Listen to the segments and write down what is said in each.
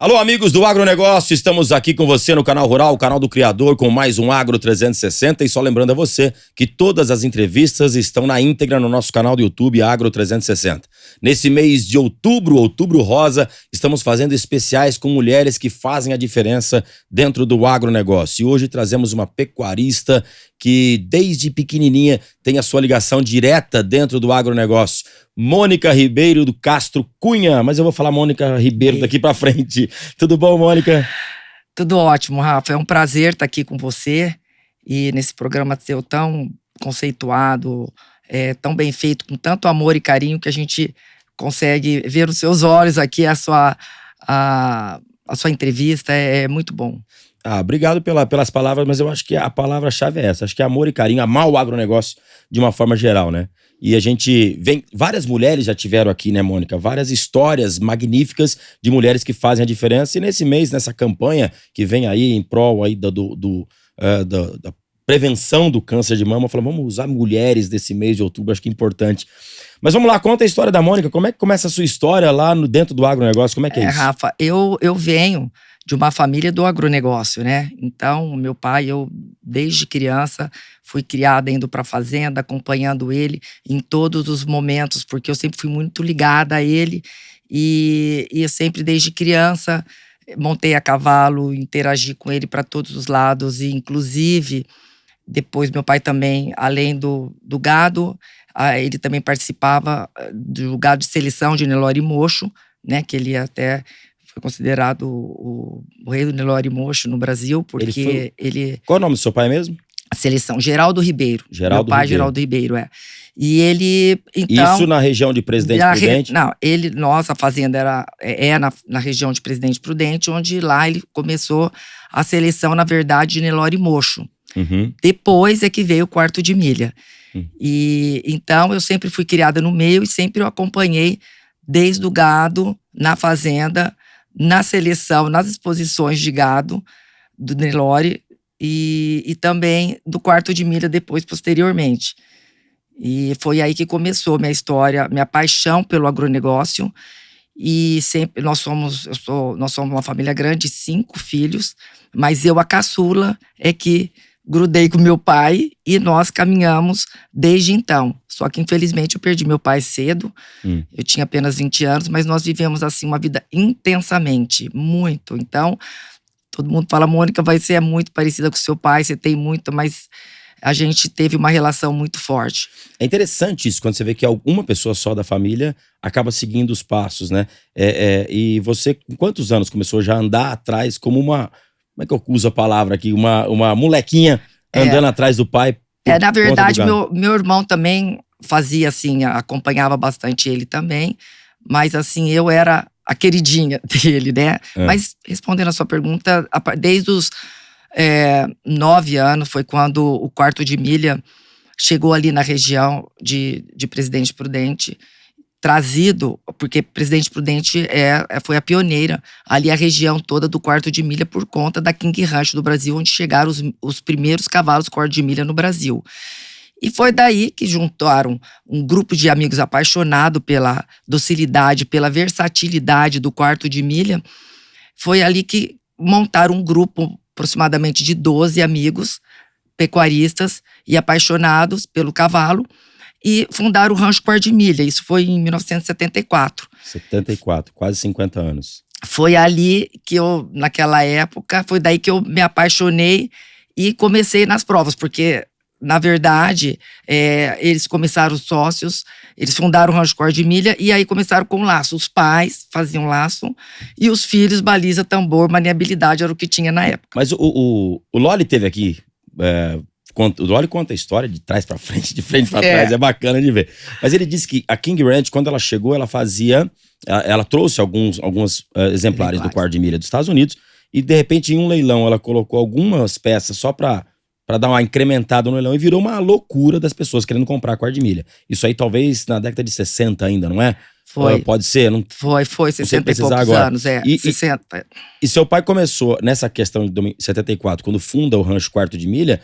Alô, amigos do Agronegócio, estamos aqui com você no Canal Rural, o canal do Criador, com mais um Agro 360. E só lembrando a você que todas as entrevistas estão na íntegra no nosso canal do YouTube Agro 360. Nesse mês de outubro, Outubro Rosa, estamos fazendo especiais com mulheres que fazem a diferença dentro do agronegócio. E hoje trazemos uma pecuarista que desde pequenininha tem a sua ligação direta dentro do agronegócio. Mônica Ribeiro do Castro Cunha, mas eu vou falar Mônica Ribeiro daqui pra frente. Tudo bom, Mônica? Tudo ótimo, Rafa. É um prazer estar aqui com você e nesse programa seu tão conceituado, tão bem feito, com tanto amor e carinho que a gente consegue ver nos seus olhos aqui a sua entrevista. É muito bom. Obrigado pelas palavras, mas eu acho que a palavra-chave é essa. Acho que é amor e carinho, amar o agronegócio de uma forma geral, né? E a gente vem... Várias mulheres já tiveram aqui, né, Mônica? Várias histórias magníficas de mulheres que fazem a diferença. E nesse mês, nessa campanha que vem aí em prol aí da prevenção do câncer de mama, falamos, vamos usar mulheres desse mês de outubro, acho que é importante. Mas vamos lá, conta a história da Mônica. Como é que começa a sua história lá dentro do agronegócio? Como é que é isso? Rafa, eu venho de uma família do agronegócio, né? Então, meu pai, eu desde criança fui criada indo para a fazenda, acompanhando ele em todos os momentos, porque eu sempre fui muito ligada a ele e eu sempre desde criança montei a cavalo, interagi com ele para todos os lados e inclusive depois meu pai também, além do gado, ele também participava do gado de seleção de Nelore Mocho, né? Que ele até foi considerado o rei do Nelore Mocho no Brasil, porque ele... Qual é o nome do seu pai mesmo? A seleção, Geraldo Ribeiro. Geraldo Meu pai, Ribeiro. Geraldo Ribeiro, E ele, então... Isso na região de Presidente Prudente? Não, nossa fazenda é na região de Presidente Prudente, onde lá ele começou a seleção, na verdade, de Nelore Mocho. Uhum. Depois é que veio o quarto de milha. E então eu sempre fui criada no meio e sempre eu acompanhei desde o gado, na fazenda, na seleção, nas exposições de gado do Nelore e também do quarto de milha depois, posteriormente. E foi aí que começou minha história, minha paixão pelo agronegócio. E sempre nós somos uma família grande, 5 filhos, mas eu, a caçula, é que grudei com meu pai e nós caminhamos desde então. Só que, infelizmente, eu perdi meu pai cedo. Eu tinha apenas 20 anos, mas nós vivemos, assim, uma vida intensamente, muito. Então, todo mundo fala, Mônica, você é muito parecida com seu pai, você tem muito, mas a gente teve uma relação muito forte. É interessante isso, quando você vê que alguma pessoa só da família acaba seguindo os passos, né? E você, com quantos anos começou já a andar atrás como uma... Como é que eu uso a palavra aqui? Uma molequinha andando atrás do pai. Na verdade, meu irmão também fazia assim, acompanhava bastante ele também. Mas assim, eu era a queridinha dele, né? Mas respondendo a sua pergunta, desde os 9 anos foi quando o quarto de milha chegou ali na região de Presidente Prudente, trazido, porque Presidente Prudente foi a pioneira, ali a região toda do quarto de milha por conta da King Ranch do Brasil, onde chegaram os primeiros cavalos quarto de milha no Brasil. E foi daí que juntaram um grupo de amigos apaixonados pela docilidade, pela versatilidade do quarto de milha. Foi ali que montaram um grupo aproximadamente de 12 amigos, pecuaristas e apaixonados pelo cavalo, e fundaram o Rancho Quarto de Milha. Isso foi em 1974. 74, quase 50 anos. Foi ali que naquela época, foi daí que eu me apaixonei e comecei nas provas, porque, na verdade, eles começaram sócios, eles fundaram o Rancho Quarto de Milha e aí começaram com laço. Os pais faziam laço e os filhos, baliza, tambor, maniabilidade, era o que tinha na época. Mas o Loli teve aqui... O Loli conta a história de trás pra frente, de frente pra trás, é bacana de ver. Mas ele disse que a King Ranch, quando ela chegou, ela trouxe alguns exemplares do quarto de milha dos Estados Unidos e, de repente, em um leilão, ela colocou algumas peças só pra dar uma incrementada no leilão e virou uma loucura das pessoas querendo comprar quarto de milha. Isso aí talvez na década de 60 ainda, não é? Foi. Pode ser? Não, foi 60 e poucos agora. Anos, 60. E seu pai começou nessa questão de 74, quando funda o Rancho Quarto de Milha,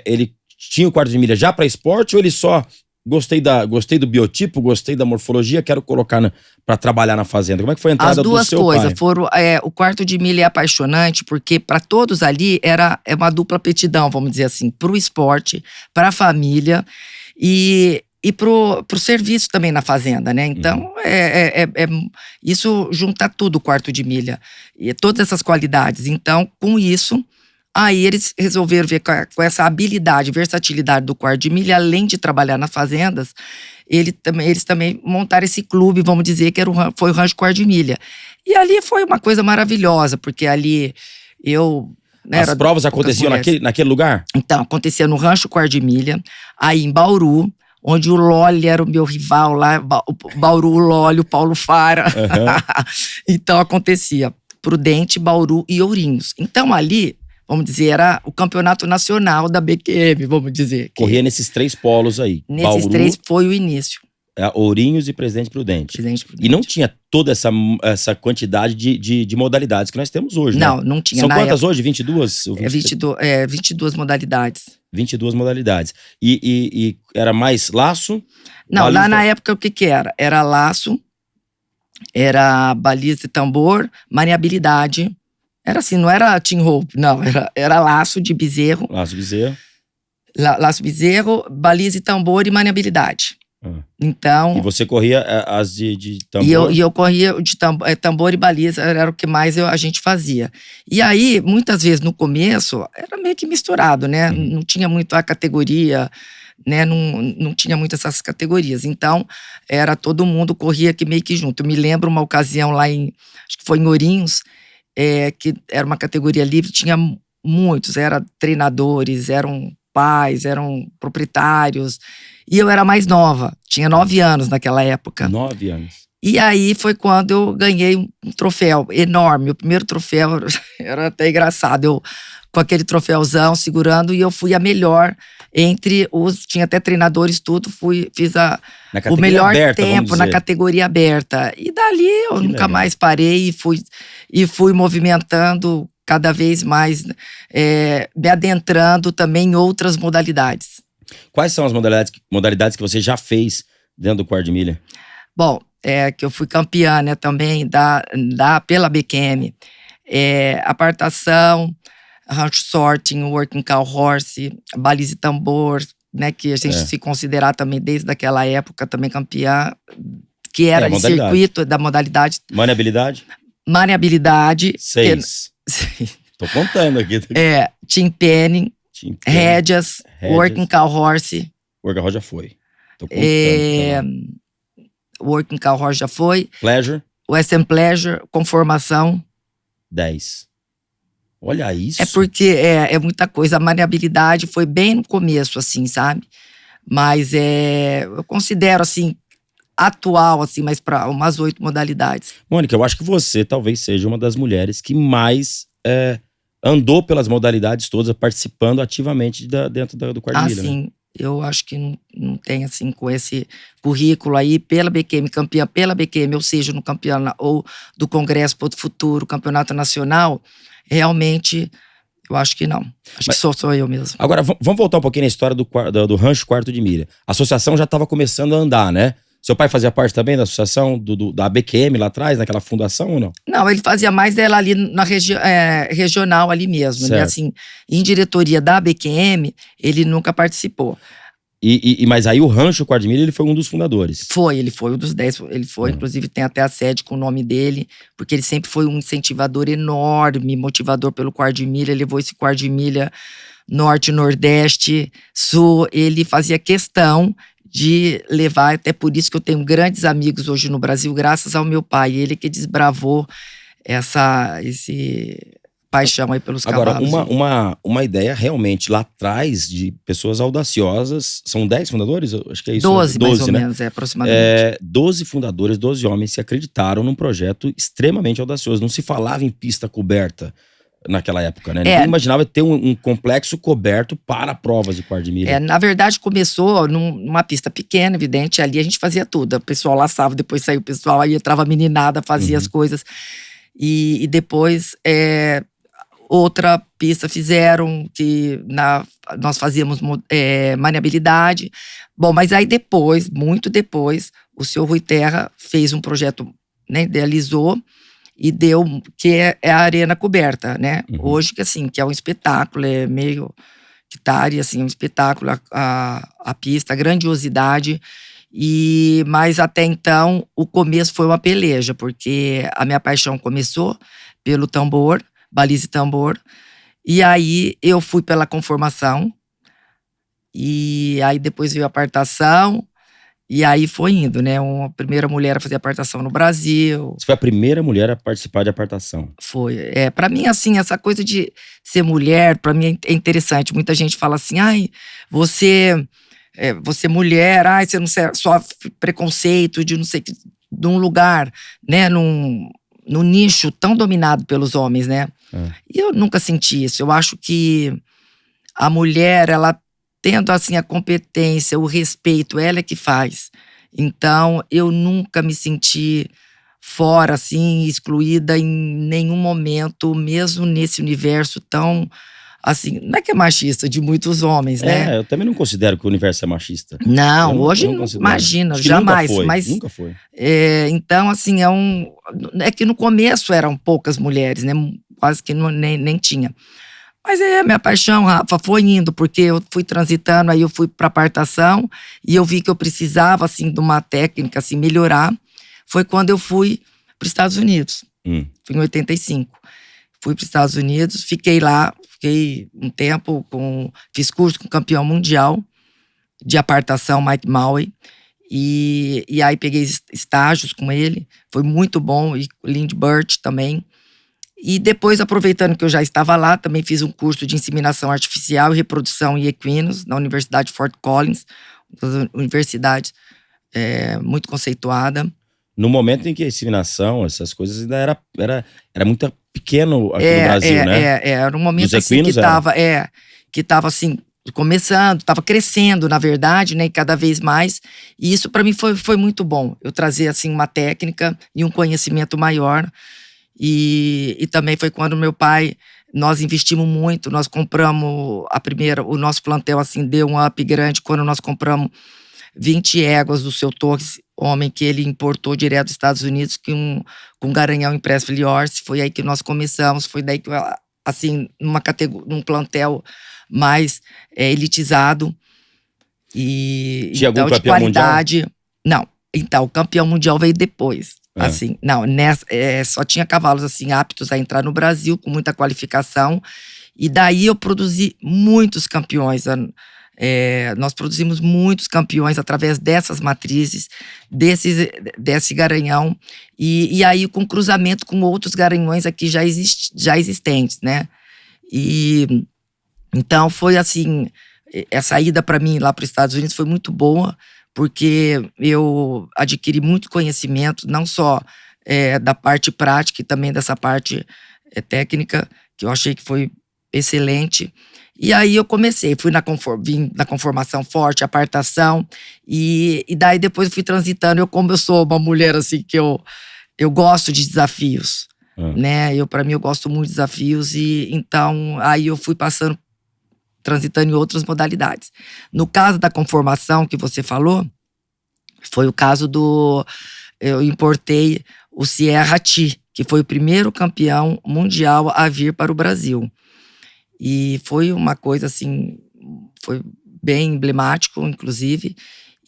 ele tinha o quarto de milha já para esporte ou ele só gostei do biotipo, gostei da morfologia, quero colocar para trabalhar na fazenda. Como é que foi a entrada do seu pai? As duas coisas foram. O quarto de milha é apaixonante, porque para todos ali é uma dupla aptidão, vamos dizer assim, para o esporte, para a família e pro serviço também na fazenda, né? Então, isso junta tudo, o quarto de milha. E todas essas qualidades. Então, com isso, aí eles resolveram ver com essa habilidade, versatilidade do quarto de milha, além de trabalhar nas fazendas, eles também montaram esse clube, vamos dizer, que foi o Rancho Quarto de Milha. E ali foi uma coisa maravilhosa, porque ali As provas aconteciam naquele lugar? Então, acontecia no Rancho Quarto de Milha, aí em Bauru, onde o Lolli era o meu rival lá, Bauru, o Lolli, o Paulo Fara. Uhum. Então, acontecia Prudente, Bauru e Ourinhos. Então, ali, vamos dizer, era o campeonato nacional da BQM, vamos dizer. Corria nesses 3 polos aí. Nesses Bauru, 3 foi o início. Ourinhos e Presidente Prudente. E não tinha toda essa quantidade de modalidades que nós temos hoje, não, né? Não tinha. São quantas hoje? 22? 22 modalidades. 22 modalidades. E era mais laço? Não, baliza... lá na época o que era? Era laço, era baliza e tambor, maniabilidade. Era assim, não era team rope, não. Era laço de bezerro. Laço de bezerro. Laço de bezerro, baliza e tambor e maniabilidade. Então, e você corria as de tambor? E eu corria de tambor e baliza, era o que mais a gente fazia. E aí, muitas vezes no começo, era meio que misturado, né? Não tinha muito a categoria, né? Não tinha muito essas categorias. Então, era todo mundo corria aqui meio que junto. Eu me lembro uma ocasião lá acho que foi em Ourinhos, que era uma categoria livre, tinha muitos, eram treinadores, eram pais, eram proprietários. E eu era mais nova, tinha 9 anos naquela época. 9 anos. E aí foi quando eu ganhei um troféu enorme. O primeiro troféu era até engraçado. Eu com aquele troféuzão segurando e eu fui a melhor entre os... Tinha até treinadores, tudo. Fiz o melhor aberta, tempo na categoria aberta. E dali eu nunca mais parei e fui movimentando cada vez mais, me adentrando também em outras modalidades. Quais são as modalidades que você já fez dentro do quarto de milha? Bom, que eu fui campeã, né, também pela BQM. Apartação, rancho sorting, working cow horse, baliza e tambor, né, que a gente se considerar também desde aquela época também campeã, que era de circuito da modalidade. Maniabilidade? Maniabilidade. 6. Tô contando aqui. Team penning. Rédeas, working cow horse. Working cow já foi. Tô contando. Working cow horse já foi. Pleasure. Western pleasure, conformação. 10. Olha isso. É porque é muita coisa. A maniabilidade foi bem no começo, assim, sabe? Mas eu considero, assim, atual, assim, mas para umas 8 modalidades. Mônica, eu acho que você talvez seja uma das mulheres que mais... andou pelas modalidades todas, participando ativamente dentro do quarto de milha. Sim. Né? Eu acho que não tem, assim, com esse currículo aí, pela BQM, campeã pela BQM, ou seja, no campeonato ou do Congresso Ponto Futuro, Campeonato Nacional, realmente, eu acho que não. Acho que sou eu mesmo. Agora, vamos voltar um pouquinho na história do Rancho Quarto de Milha. A associação já estava começando a andar, né? Seu pai fazia parte também da associação da BQM lá atrás, naquela fundação ou não? Não, ele fazia mais dela ali na regional ali mesmo. Né? Assim, em diretoria da BQM, ele nunca participou. Mas aí o Rancho Quarto de Milha, ele foi um dos fundadores. Ele foi um dos 10. Ele foi, inclusive tem até a sede com o nome dele, porque ele sempre foi um incentivador enorme, motivador pelo Quarto de Milha. Ele levou esse Quarto de Milha norte, nordeste, sul. Ele fazia questão de levar, até por isso que eu tenho grandes amigos hoje no Brasil, graças ao meu pai, ele que desbravou esse paixão aí pelos cavalos. Agora, uma ideia realmente lá atrás de pessoas audaciosas, são 10 fundadores? Acho que é isso. 12 mais ou né? menos, aproximadamente. 12 fundadores, 12 homens se acreditaram num projeto extremamente audacioso, não se falava em pista coberta naquela época, né? Ninguém imaginava ter um complexo coberto para provas de quarto de milha. Na verdade, começou numa pista pequena, evidente. Ali a gente fazia tudo. O pessoal laçava, depois saiu o pessoal, aí entrava a meninada, fazia as coisas. E depois, outra pista fizeram, que nós fazíamos maniabilidade. Bom, mas aí depois, muito depois, o senhor Rui Terra fez um projeto, né, idealizou e deu, que é a arena coberta, né? Hoje, que assim, que é um espetáculo, é meio hectare, assim, um espetáculo, a pista, a grandiosidade. Mas até então, o começo foi uma peleja, porque a minha paixão começou pelo tambor, baliza e tambor, e aí eu fui pela conformação, e aí depois veio a apartação, e aí foi indo, né? Uma primeira mulher a fazer apartação no Brasil. Você foi a primeira mulher a participar de apartação. Foi. Pra mim, assim, essa coisa de ser mulher, pra mim é interessante. Muita gente fala assim, ai, você mulher, ai, você não sofre preconceito de não sei que, de um lugar, né, num nicho tão dominado pelos homens, né? E eu nunca senti isso. Eu acho que a mulher, ela tendo assim a competência, o respeito, ela é que faz. Então, eu nunca me senti fora, assim, excluída em nenhum momento, mesmo nesse universo tão, assim, não é que é machista, de muitos homens, né? Eu também não considero que o universo é machista. Não, hoje não, imagina, jamais. Nunca foi. Então, assim, é que no começo eram poucas mulheres, né? Quase que nem tinha. Mas minha paixão, Rafa, foi indo, porque eu fui transitando, aí eu fui para apartação e eu vi que eu precisava, assim, de uma técnica, assim, melhorar. Foi quando eu fui para os Estados Unidos. Fui em 85. Fui para os Estados Unidos, fiquei lá, fiquei um tempo, fiz curso com o campeão mundial de apartação, Mike Maui, e aí peguei estágios com ele, foi muito bom, e Lindbergh também. E depois, aproveitando que eu já estava lá, também fiz um curso de inseminação artificial e reprodução em equinos na Universidade de Fort Collins, uma universidade muito conceituada. No momento em que a inseminação, essas coisas ainda era muito pequeno aqui no Brasil, né? Era um momento assim que estava assim, começando, estava crescendo, na verdade, né, e cada vez mais. E isso para mim foi muito bom. Eu trazer assim uma técnica e um conhecimento maior. E também foi quando meu pai, nós investimos muito, nós compramos o nosso plantel assim deu um up grande quando nós compramos 20 éguas do Seu Torres, homem que ele importou direto dos Estados Unidos, com Garanhão em Pressley Horse. Foi aí que nós começamos, foi daí que, assim, num plantel mais elitizado. E tinha então, algum de qualidade. Mundial? Não, então, o campeão mundial veio depois. Assim, não, só tinha cavalos assim aptos a entrar no Brasil, com muita qualificação. E daí eu produzi muitos campeões. Nós produzimos muitos campeões através dessas matrizes, desse garanhão, e aí com cruzamento com outros garanhões aqui já existentes, né? E então foi assim, essa ida para mim lá para os Estados Unidos foi muito boa, porque eu adquiri muito conhecimento, não só da parte prática e também dessa parte técnica, que eu achei que foi excelente. E aí eu comecei, vim na conformação forte, apartação, e daí depois eu fui transitando. Como eu sou uma mulher assim, que eu gosto de desafios, né? Para mim eu gosto muito de desafios, e então aí eu fui transitando em outras modalidades. No caso da conformação que você falou, foi o caso eu importei o Sierra T, que foi o primeiro campeão mundial a vir para o Brasil. E foi uma coisa assim, foi bem emblemático, inclusive,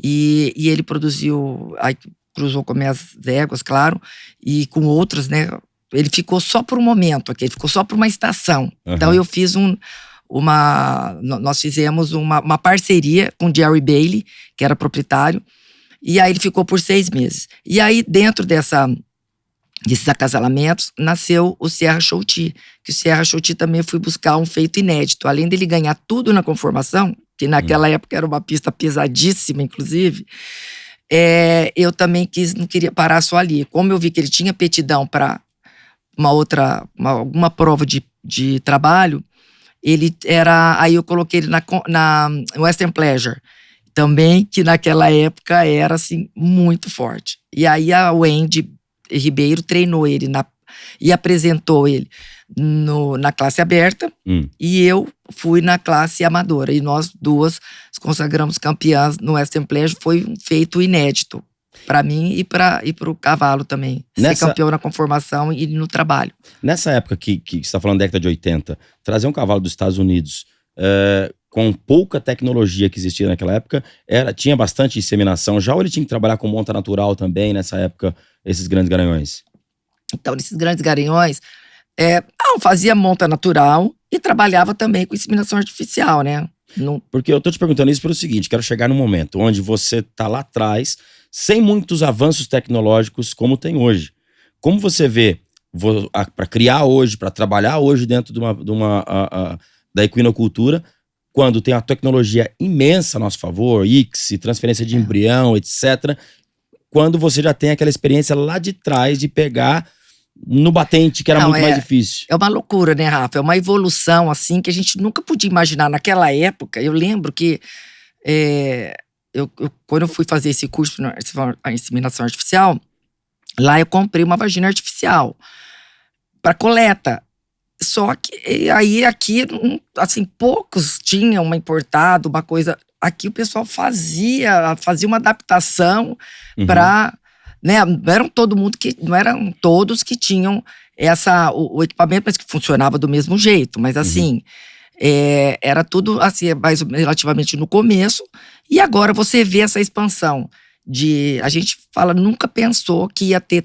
e ele produziu, aí cruzou com minhas éguas, claro, e com outros, né? Ele ficou só por um momento aqui, ele ficou só por uma estação. Então eu fiz nós fizemos uma parceria com o Jerry Bailey, que era proprietário, e aí ele ficou por 6 meses. E aí dentro desses acasalamentos, nasceu o Sierra Show T, que o Sierra Show T também fui buscar um feito inédito. Além dele ganhar tudo na conformação, que naquela época era uma pista pesadíssima, inclusive, eu também não queria parar só ali. Como eu vi que ele tinha aptidão para alguma prova de trabalho, aí eu coloquei ele na Western Pleasure, também, que naquela época era assim, muito forte. E aí a Wendy Ribeiro treinou ele e apresentou ele na classe aberta e eu fui na classe amadora. E nós duas nos consagramos campeãs no Western Pleasure. Foi um feito inédito para mim e para o cavalo também. Ser campeão na conformação e no trabalho. Nessa época que você está falando, década de 80, trazer um cavalo dos Estados Unidos com pouca tecnologia que existia naquela época, tinha bastante inseminação já, ou ele tinha que trabalhar com monta natural também nessa época, esses grandes garanhões? Então, nesses grandes garanhões, fazia monta natural e trabalhava também com inseminação artificial, né? Porque eu tô te perguntando isso pelo seguinte, quero chegar num momento onde você tá lá atrás, sem muitos avanços tecnológicos como tem hoje. Como você vê, para criar hoje, para trabalhar hoje dentro da equinocultura, quando tem uma tecnologia imensa a nosso favor, ICSI, transferência de embrião, etc., quando você já tem aquela experiência lá de trás de pegar no batente, que era muito mais difícil. É uma loucura, né, Rafa? É uma evolução, assim, que a gente nunca podia imaginar. Naquela época, eu lembro que quando eu fui fazer esse curso de inseminação artificial, lá eu comprei uma vagina artificial para coleta. Só que aí aqui, assim, poucos tinham uma importada, uma coisa. Aqui o pessoal fazia uma adaptação para, né? Não eram todos que tinham o equipamento, mas que funcionava do mesmo jeito. Mas assim, era tudo assim, mais relativamente no começo. E agora você vê essa expansão a gente fala, nunca pensou que ia ter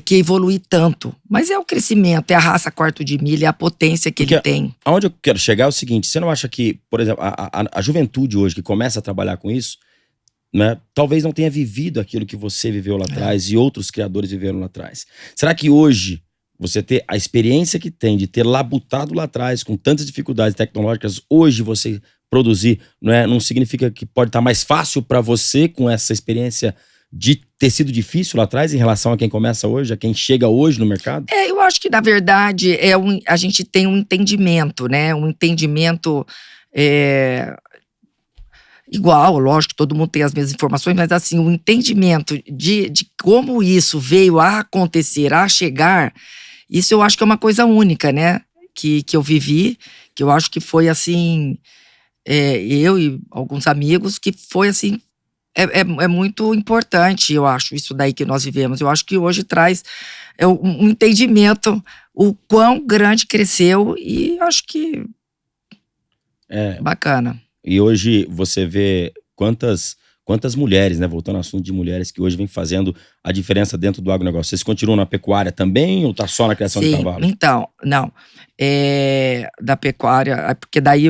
que evoluir tanto. Mas é o crescimento, é a raça quarto de milha, é a potência que ele tem. Aonde eu quero chegar é o seguinte, você não acha que, por exemplo, a juventude hoje que começa a trabalhar com isso, né, talvez não tenha vivido aquilo que você viveu lá atrás e outros criadores viveram lá atrás. Será que hoje você ter a experiência que tem de ter labutado lá atrás com tantas dificuldades tecnológicas, hoje você produzir, não significa que pode estar mais fácil para você com essa experiência de ter sido difícil lá atrás em relação a quem começa hoje, a quem chega hoje no mercado? Eu acho que, na verdade, a gente tem um entendimento, né? Um entendimento igual, lógico, todo mundo tem as mesmas informações, mas assim, o entendimento de como isso veio a acontecer, a chegar, isso eu acho que é uma coisa única, né? Que eu vivi, que eu acho que foi assim, eu e alguns amigos, que foi assim, é muito importante, eu acho, isso daí que nós vivemos. Eu acho que hoje traz um entendimento, o quão grande cresceu, e acho que bacana. E hoje você vê quantas mulheres, né, voltando ao assunto de mulheres, que hoje vem fazendo a diferença dentro do agronegócio. Vocês continuam na pecuária também ou tá só na criação de cavalo? Então, não. Da pecuária, porque daí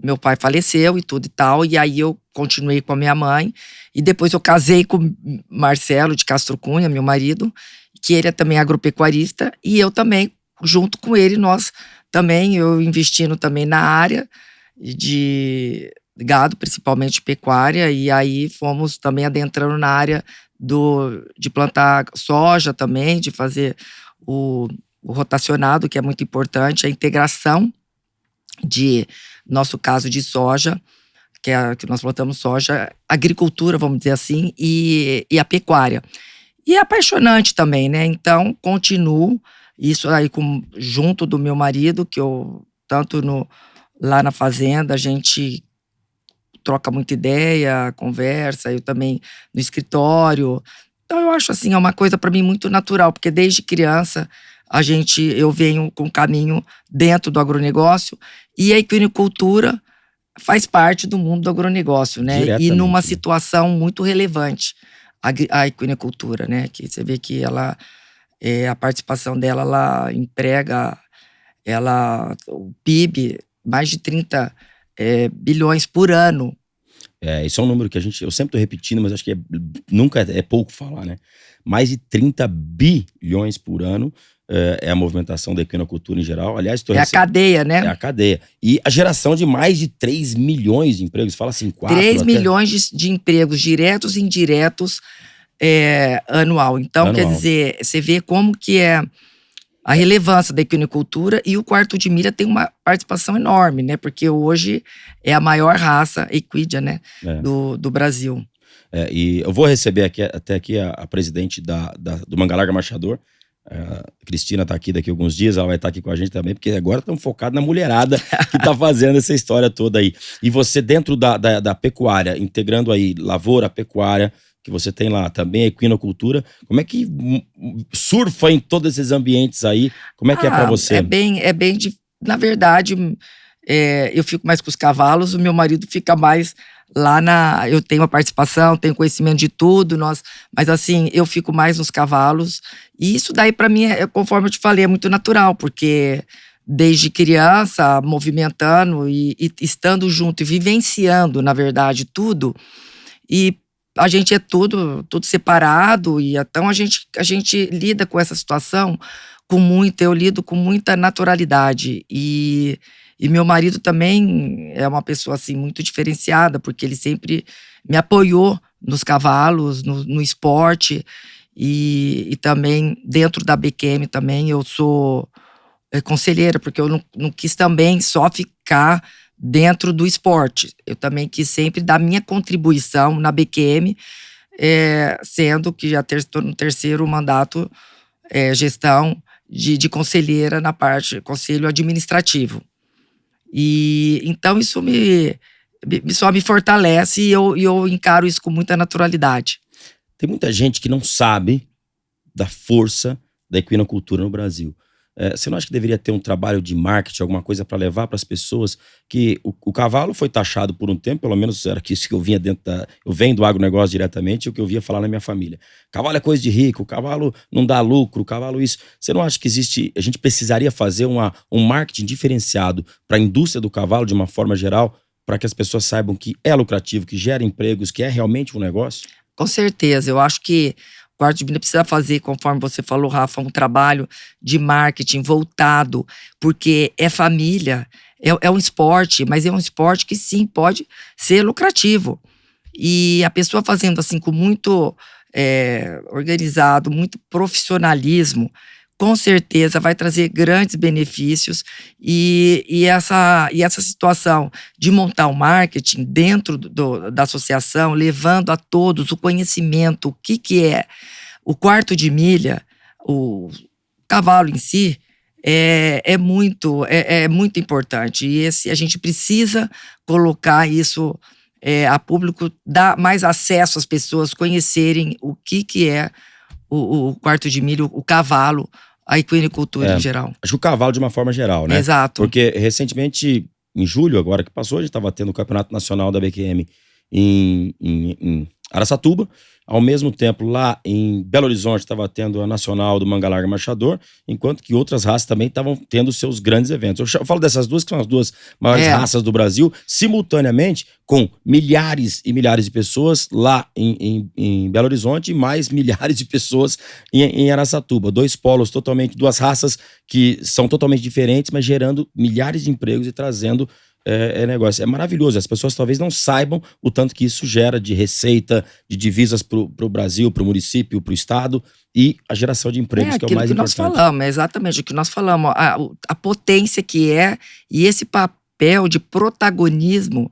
meu pai faleceu e tudo e tal, e aí eu continuei com a minha mãe, e depois eu casei com o Marcelo de Castro Cunha, meu marido, que ele é também agropecuarista, e eu também, junto com ele, nós também, eu investindo também na área de gado, principalmente pecuária, e aí fomos também adentrando na área de plantar soja também, de fazer o rotacionado, que é muito importante, a integração de, nosso caso de soja, que nós plantamos soja, agricultura, vamos dizer assim, e a pecuária. E é apaixonante também, né? Então, continuo isso aí junto do meu marido, que eu, tanto lá na fazenda, a gente troca muita ideia, conversa, eu também no escritório. Então, eu acho assim, é uma coisa para mim muito natural, porque desde criança eu venho com caminho dentro do agronegócio, e a equinocultura faz parte do mundo do agronegócio, né? E numa situação muito relevante, a equinocultura, né? Que você vê que ela, a participação dela, ela emprega, o PIB, mais de 30 bilhões por ano. Isso é um número que eu sempre tô repetindo, mas acho que nunca é pouco falar, né? Mais de 30 bilhões por ano é a movimentação da equinocultura em geral. Aliás, a cadeia, né? É a cadeia. E a geração de mais de 3 milhões de empregos, fala assim, 3 milhões de empregos diretos e indiretos anual. Então, quer dizer, você vê como que é a relevância da equinocultura, e o quarto de milha tem uma participação enorme, né? Porque hoje é a maior raça equídea, né? Do Brasil. E eu vou receber até aqui a presidente do Manga Larga Marchador, A Cristina tá aqui daqui a alguns dias, ela vai estar aqui com a gente também, porque agora estamos focados na mulherada que tá fazendo essa história toda aí. E você dentro da pecuária, integrando aí lavoura, pecuária, que você tem lá também, a equinocultura, como é que surfa em todos esses ambientes aí? Como é que é pra você? Na verdade, eu fico mais com os cavalos, o meu marido fica mais lá eu tenho a participação, tenho conhecimento de tudo, mas assim, eu fico mais nos cavalos, e isso daí pra mim, conforme eu te falei, é muito natural, porque desde criança, movimentando e estando junto e vivenciando, na verdade, tudo, e a gente é tudo separado, e então a gente lida com essa situação eu lido com muita naturalidade, e meu marido também é uma pessoa assim muito diferenciada, porque ele sempre me apoiou nos cavalos, no esporte, e também dentro da BQM também eu sou conselheira, porque eu não quis também só ficar dentro do esporte. Eu também quis sempre dar minha contribuição na BQM, sendo que já estou no terceiro mandato, gestão de conselheira na parte conselho administrativo. E então isso só me fortalece, e eu encaro isso com muita naturalidade. Tem muita gente que não sabe da força da equinocultura no Brasil. Você não acha que deveria ter um trabalho de marketing, alguma coisa para levar para as pessoas que o cavalo foi taxado por um tempo, pelo menos era isso que eu vinha eu venho do agronegócio diretamente, o que eu via falar na minha família. Cavalo é coisa de rico, o cavalo não dá lucro, o cavalo isso. Você não acha que a gente precisaria fazer um marketing diferenciado para a indústria do cavalo de uma forma geral, para que as pessoas saibam que é lucrativo, que gera empregos, que é realmente um negócio? Com certeza, eu acho que o Quarto de Milha precisa fazer, conforme você falou, Rafa, um trabalho de marketing voltado, porque é família, é um esporte, mas é um esporte que sim, pode ser lucrativo. E a pessoa fazendo assim com muito organizado, muito profissionalismo, com certeza vai trazer grandes benefícios, e essa situação de montar o marketing dentro da associação, levando a todos o conhecimento, o que é o quarto de milha, o cavalo em si, é muito importante, e a gente precisa colocar isso a público, dar mais acesso às pessoas conhecerem o que é o quarto de milha, o cavalo, a equinocultura em geral. Acho que o cavalo de uma forma geral, né? Exato. Porque recentemente, em julho agora que passou, a gente estava tendo o Campeonato Nacional da BQM em Araçatuba. Ao mesmo tempo, lá em Belo Horizonte, estava tendo a Nacional do Manga Larga Marchador, enquanto que outras raças também estavam tendo seus grandes eventos. Eu falo dessas duas, que são as duas maiores raças do Brasil, simultaneamente, com milhares e milhares de pessoas lá em Belo Horizonte, e mais milhares de pessoas em Araçatuba. Dois duas raças que são totalmente diferentes, mas gerando milhares de empregos e trazendo negócio. É maravilhoso. As pessoas talvez não saibam o tanto que isso gera de receita, de divisas pro Brasil, pro município, pro estado, e a geração de empregos, que é o mais importante. Nós falamos, é exatamente o que nós falamos, a potência que e esse papel de protagonismo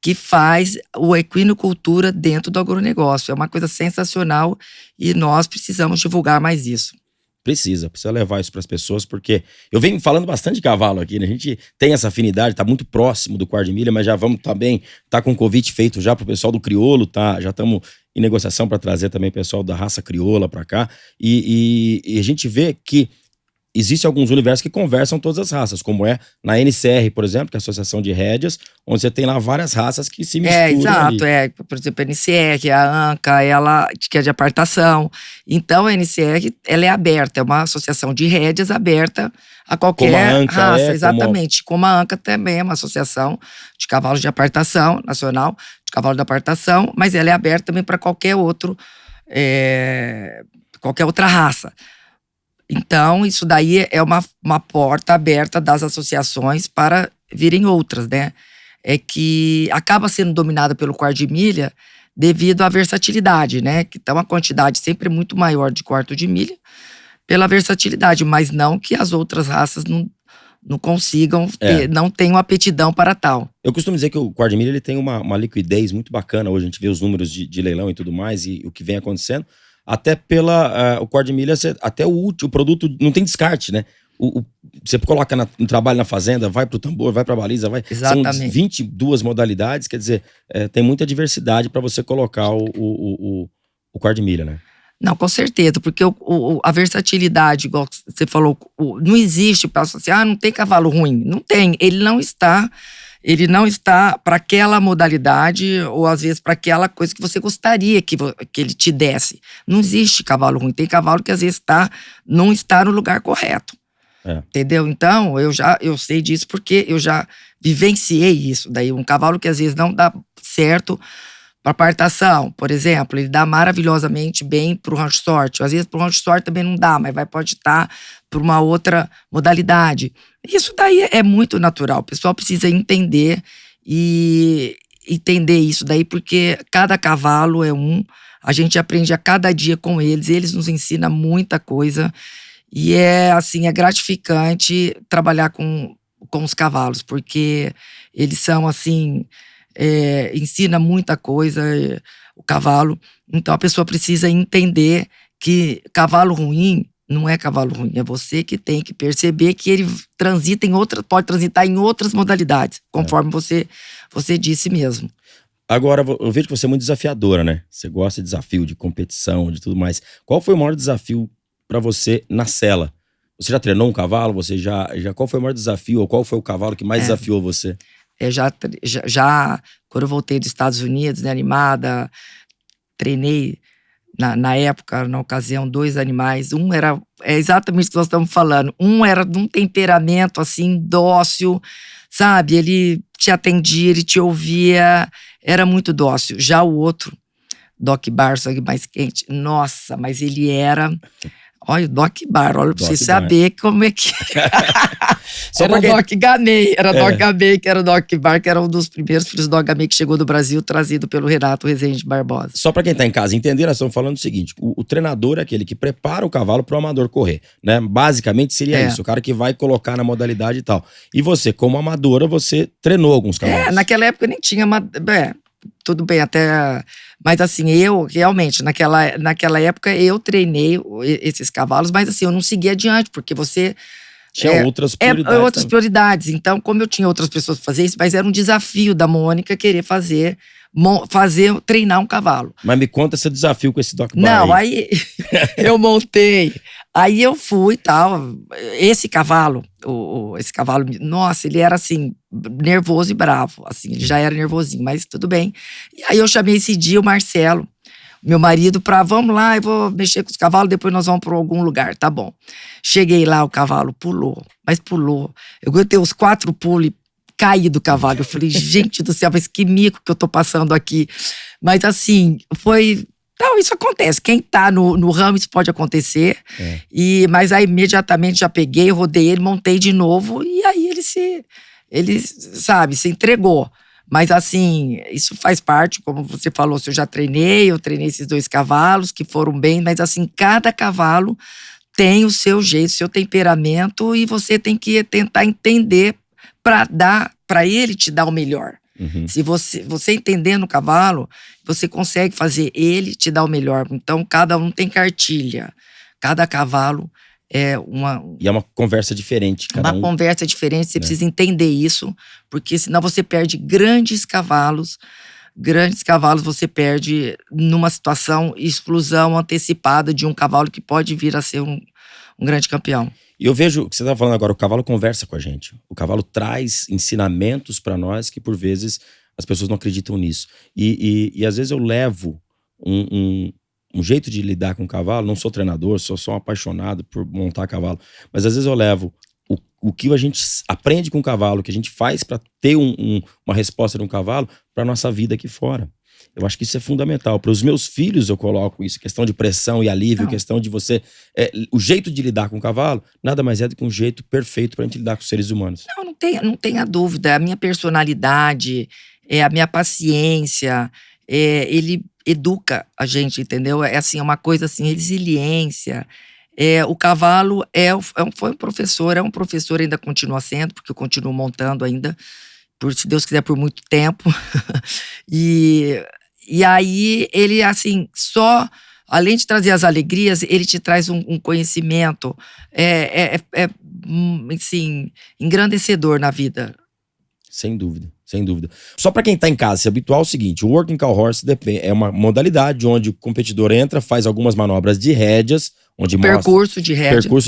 que faz a equinocultura dentro do agronegócio. É uma coisa sensacional, e nós precisamos divulgar mais isso. Precisa levar isso para as pessoas, porque eu venho falando bastante de cavalo aqui, né? A gente tem essa afinidade, tá muito próximo do quarto de milha, mas já vamos também tá com o convite feito já pro pessoal do crioulo, tá? Já estamos em negociação para trazer também o pessoal da raça crioula para cá, e a gente vê que existem alguns universos que conversam todas as raças, como é na NCR, por exemplo, que é a Associação de Rédeas, onde você tem lá várias raças que se misturam. Exato, por exemplo, a NCR, a ANCA, ela que é de apartação. Então, a NCR, ela é aberta, é uma associação de rédeas aberta a qualquer como a ANCA raça, exatamente. Como a ANCA também é uma associação de cavalos de apartação, nacional, de cavalo de apartação, mas ela é aberta também para qualquer outra raça. Então, isso daí é uma porta aberta das associações para virem outras, né? É que acaba sendo dominada pelo quarto de milha devido à versatilidade, né? Que então a quantidade sempre é muito maior de quarto de milha pela versatilidade, mas não que as outras raças não consigam não tenham aptidão para tal. Eu costumo dizer que o quarto de milha ele tem uma liquidez muito bacana. Hoje a gente vê os números de leilão e tudo mais, e o que vem acontecendo. Até o quarto de milha, até o produto não tem descarte, né? Você coloca no trabalho na fazenda, vai pro tambor, vai pra baliza, vai. Exatamente. São 22 modalidades, quer dizer, tem muita diversidade para você colocar o quarto de milha, né? Não, com certeza, porque a versatilidade, igual você falou, não existe para associar, não tem cavalo ruim, não tem, ele não está para aquela modalidade ou às vezes para aquela coisa que você gostaria que ele te desse. Não existe cavalo ruim, tem cavalo que às vezes não está no lugar correto. Entendeu? Então, eu sei disso porque eu já vivenciei isso. Daí, um cavalo que às vezes não dá certo para partação, por exemplo, ele dá maravilhosamente bem para o rancho sorte. Às vezes para o rancho sorte também não dá, mas pode estar para uma outra modalidade. Isso daí é muito natural. O pessoal precisa entender isso daí, porque cada cavalo a gente aprende a cada dia com eles nos ensinam muita coisa. E é gratificante trabalhar com os cavalos, porque eles são ensina muita coisa, o cavalo. Então a pessoa precisa entender que cavalo ruim não é cavalo ruim, é você que tem que perceber que ele pode transitar em outras modalidades, conforme você disse mesmo. Agora, eu vejo que você é muito desafiadora, né? Você gosta de desafio, de competição, de tudo mais. Qual foi o maior desafio para você na sela? Você já treinou um cavalo? Você qual foi o maior desafio? Ou qual foi o cavalo que mais desafiou você? Já quando eu voltei dos Estados Unidos, né, animada, treinei na época, na ocasião, 2 animais. É exatamente o que nós estamos falando. Um era de um temperamento assim, dócil, sabe? Ele te atendia, ele te ouvia, era muito dócil. Já o outro, Doc Bar, sangue mais quente, nossa, mas ele era... Olha, o Doc Bar, olha pra você saber como é que... Era Doc Gamay, Doc Gamay, que era o Doc Bar, que era um dos primeiros filhos do Doc Gamay que chegou do Brasil, trazido pelo Renato Rezende Barbosa. Só pra quem tá em casa entender, nós estamos falando o seguinte, o treinador é aquele que prepara o cavalo pro amador correr, né? Basicamente seria isso, o cara que vai colocar na modalidade e tal. E você, como amadora, você treinou alguns cavalos. Naquela época nem tinha... tudo bem, até... Mas assim, eu realmente, naquela época, eu treinei esses cavalos, mas assim, eu não segui adiante, porque você... Tinha outras prioridades. Outras prioridades. Então, como eu tinha outras pessoas pra fazer isso, mas era um desafio da Mônica querer treinar um cavalo. Mas me conta esse desafio com esse Doc Bar. Não, aí eu montei. Aí eu fui e tal. Esse cavalo, nossa, ele era assim, nervoso e bravo. Assim, ele já era nervosinho, mas tudo bem. E aí eu chamei esse dia o Marcelo, meu marido, vamos lá, eu vou mexer com os cavalos, depois nós vamos para algum lugar, tá bom. Cheguei lá, o cavalo pulou. Eu aguentei os 4 pulos e caí do cavalo. Eu falei, gente do céu, mas que mico que eu tô passando aqui. Mas assim, foi... Então, isso acontece. Quem tá no ramo, isso pode acontecer. Mas aí, imediatamente, já peguei, rodei ele, montei de novo. E aí, ele se entregou. Mas assim, isso faz parte, como você falou, eu já treinei esses 2 cavalos que foram bem. Mas assim, cada cavalo tem o seu jeito, o seu temperamento. E você tem que tentar entender para ele te dar o melhor. Uhum. Se você entendendo o cavalo, você consegue fazer ele te dar o melhor. Então, cada um tem cartilha. Cada cavalo é uma... E é uma conversa diferente. Conversa diferente, você precisa entender isso, porque senão você perde grandes cavalos. Grandes cavalos você perde numa situação exclusão antecipada de um cavalo que pode vir a ser um grande campeão. E eu vejo o que você está falando agora, o cavalo conversa com a gente. O cavalo traz ensinamentos para nós que, por vezes, as pessoas não acreditam nisso. E às vezes eu levo um jeito de lidar com o cavalo. Não sou treinador, sou um apaixonado por montar cavalo. Mas às vezes eu levo o que a gente aprende com o cavalo, o que a gente faz para ter uma resposta de um cavalo para nossa vida aqui fora. Eu acho que isso é fundamental. Para os meus filhos eu coloco isso, questão de pressão e alívio, questão de você... o jeito de lidar com o cavalo nada mais é do que um jeito perfeito para a gente lidar com os seres humanos. Não tenha dúvida. A minha personalidade, a minha paciência, ele educa a gente, entendeu? É assim, uma coisa assim, resiliência. O cavalo foi um professor, ainda continua sendo, porque eu continuo montando ainda, se Deus quiser, por muito tempo. E aí, ele, assim, só além de trazer as alegrias, ele te traz um conhecimento, assim, engrandecedor na vida. Sem dúvida, sem dúvida. Só para quem tá em casa se habituar, é o seguinte, o Working Cow Horse é uma modalidade onde o competidor entra, faz algumas manobras de rédeas, onde mostra percurso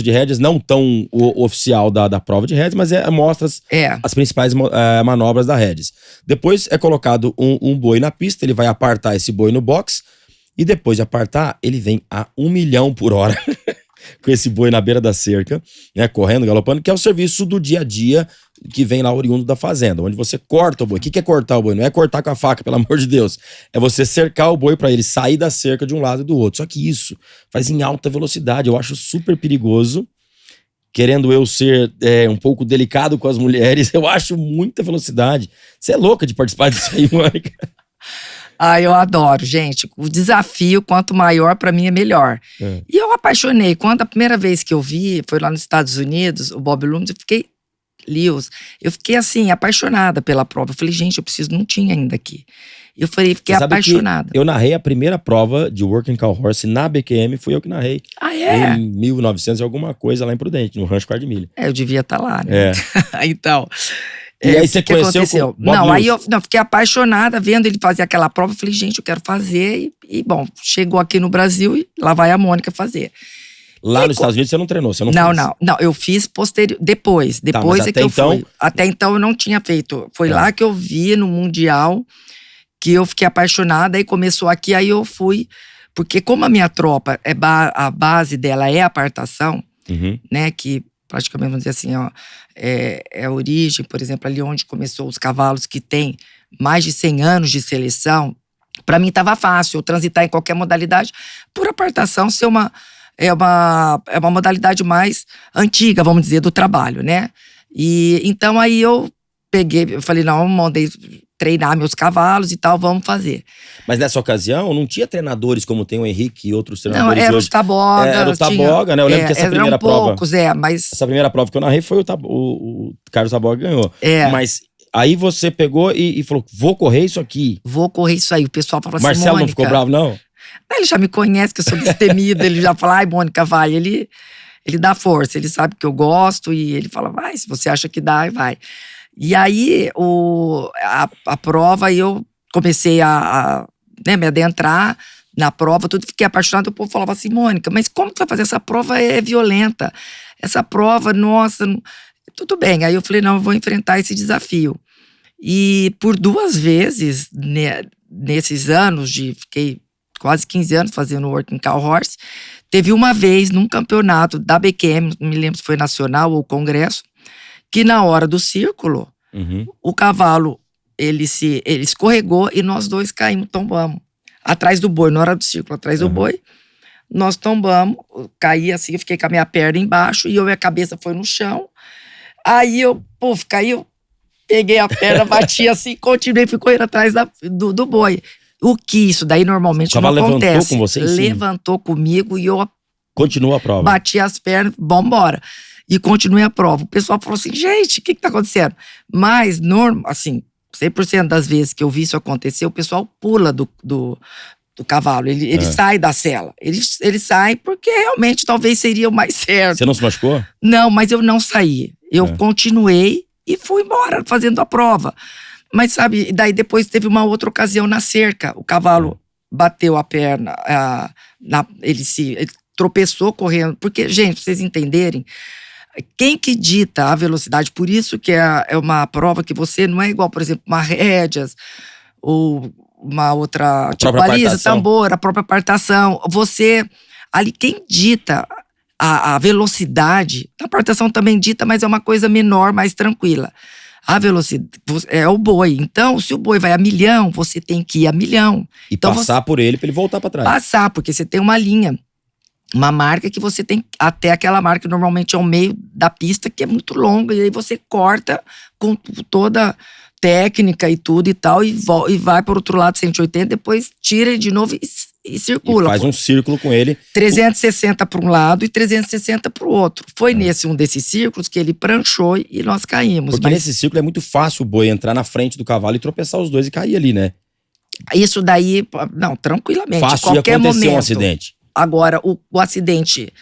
de rédeas, não tão oficial da prova de rédeas, mas mostra as principais manobras da rédeas. Depois é colocado um boi na pista, ele vai apartar esse boi no box, e depois de apartar, ele vem a 1 milhão por hora com esse boi na beira da cerca, né, correndo, galopando, que é o serviço do dia a dia que vem lá oriundo da fazenda, onde você corta o boi. O que é cortar o boi? Não é cortar com a faca, pelo amor de Deus. É você cercar o boi para ele sair da cerca de um lado e do outro. Só que isso faz em alta velocidade. Eu acho super perigoso. Querendo eu ser um pouco delicado com as mulheres, eu acho muita velocidade. Você é louca de participar disso aí, Mônica? Eu adoro, gente. O desafio, quanto maior, pra mim é melhor. E eu apaixonei. Quando a primeira vez que eu vi, foi lá nos Estados Unidos, o Bob Loomis, eu fiquei assim, apaixonada pela prova. Eu falei, gente, não tinha ainda aqui. Eu fiquei apaixonada. Eu narrei a primeira prova de Working Cow Horse na BQM, fui eu que narrei. Em 1900 e alguma coisa lá em Prudente, no Rancho Quarto de Milha. Eu devia estar lá, né? Então... E aí você conheceu com Bob Loomis? Aí eu fiquei apaixonada vendo ele fazer aquela prova. Eu falei, gente, eu quero fazer. E bom, chegou aqui no Brasil e lá vai a Mônica fazer. Lá nos Estados Unidos você não treinou, você não fez? Não, eu fiz depois é que eu fui. Até então eu não tinha feito. Foi lá que eu vi no Mundial, que eu fiquei apaixonada, aí começou aqui, aí eu fui. Porque como a minha tropa, a base dela é a apartação, né, que praticamente, vamos dizer assim, é a origem, por exemplo, ali onde começou os cavalos que tem mais de 100 anos de seleção, para mim estava fácil eu transitar em qualquer modalidade, por apartação ser uma modalidade mais antiga, vamos dizer, do trabalho, né? E então aí eu falei, não, mandei treinar meus cavalos e tal, vamos fazer. Mas nessa ocasião não tinha treinadores como tem o Henrique e outros treinadores hoje? Não, era os Taboga. Era o Taboga, né? Eu lembro que essa primeira prova... poucos, mas... Essa primeira prova que eu narrei foi o Carlos Taboga ganhou. Mas aí você pegou e falou, vou correr isso aqui. Vou correr isso aí. O pessoal falou assim, Marcelo Mônica, não ficou bravo, não? Ele já me conhece, que eu sou destemida. Ele já fala, ai, Mônica, vai. Ele dá força, ele sabe que eu gosto e ele fala, vai, se você acha que dá, vai. E aí, a prova, eu comecei a me adentrar na prova, tudo, fiquei apaixonada. O povo falava assim, Mônica, mas como tu vai fazer? Essa prova é violenta. Essa prova, nossa, tudo bem. Aí eu falei, não, eu vou enfrentar esse desafio. E por 2 vezes, nesses anos, fiquei quase 15 anos fazendo Working Cow Horse, teve uma vez num campeonato da BQM, não me lembro se foi nacional ou congresso, que na hora do círculo, o cavalo, ele escorregou e nós dois caímos, tombamos. Atrás do boi, na hora do círculo, atrás do boi, nós tombamos, caí assim, eu fiquei com a minha perna embaixo e a cabeça foi no chão. Aí eu peguei a perna, bati assim, continuei, fui correndo atrás do boi. O que isso daí normalmente não acontece. O cavalo levantou com você em cima? Levantou comigo e eu... Continua a prova. Bati as pernas, vambora. E continuei a prova. O pessoal falou assim, gente, o que tá acontecendo? Mas, assim, 100% das vezes que eu vi isso acontecer, o pessoal pula do cavalo. Ele sai da sela. Ele sai porque realmente talvez seria o mais certo. Você não se machucou? Não, mas eu não saí. Eu continuei e fui embora fazendo a prova. Mas sabe, daí depois teve uma outra ocasião na cerca. O cavalo bateu a perna, ele tropeçou correndo. Porque, gente, pra vocês entenderem, quem que dita a velocidade? Por isso que é uma prova que você não é igual, por exemplo, uma rédeas ou uma outra, tipo baliza, tambor, a própria apartação. Você, ali, quem dita a velocidade, a apartação também dita, mas é uma coisa menor, mais tranquila. A velocidade é o boi. Então, se o boi vai a 1 milhão, você tem que ir a 1 milhão. E então, passar por ele para ele voltar para trás. Passar, porque você tem uma linha, uma marca que você tem, até aquela marca que normalmente é o meio da pista, que é muito longa, e aí você corta com toda técnica e tudo e tal, e vai para o outro lado 180, depois tira ele de novo e circula. E faz um círculo com ele. 360 para um lado e 360 para o outro. Foi nesse um desses círculos que ele pranchou e nós caímos. Porque nesse círculo é muito fácil o boi entrar na frente do cavalo e tropeçar os dois e cair ali, né? Isso daí, não, tranquilamente. Fácil qualquer de acontecer momento. um acidente. Agora, o acidente,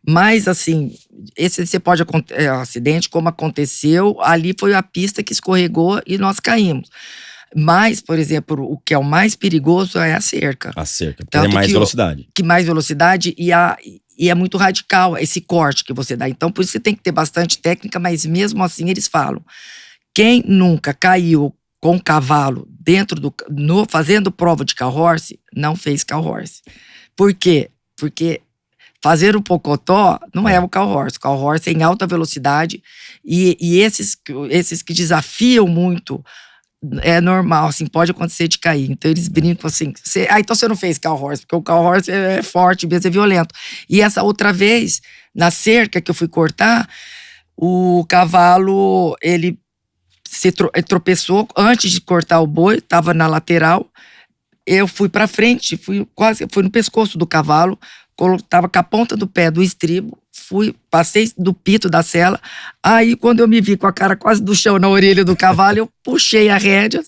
mas assim, esse você pode acontecer, acidente como aconteceu, ali foi a pista que escorregou e nós caímos. Mas, por exemplo, o que é o mais perigoso é a cerca. A cerca, porque Tanto tem mais que velocidade. Que mais velocidade e é muito radical esse corte que você dá. Então, por isso você tem que ter bastante técnica, mas mesmo assim eles falam. Quem nunca caiu com um cavalo fazendo prova de carroça, não fez carroça. Por quê? Porque fazer o pocotó não é o carroça. O carroça é em alta velocidade e esses que desafiam muito, é normal, assim, pode acontecer de cair. Então eles brincam assim, então você não fez carroça, porque o carroça é forte mesmo, é violento. E essa outra vez, na cerca que eu fui cortar, o cavalo, ele tropeçou antes de cortar o boi, estava na lateral, eu fui para frente, fui no pescoço do cavalo, estava com a ponta do pé do estribo, passei do pito da sela, aí quando eu me vi com a cara quase do chão na orelha do cavalo, eu puxei a rédea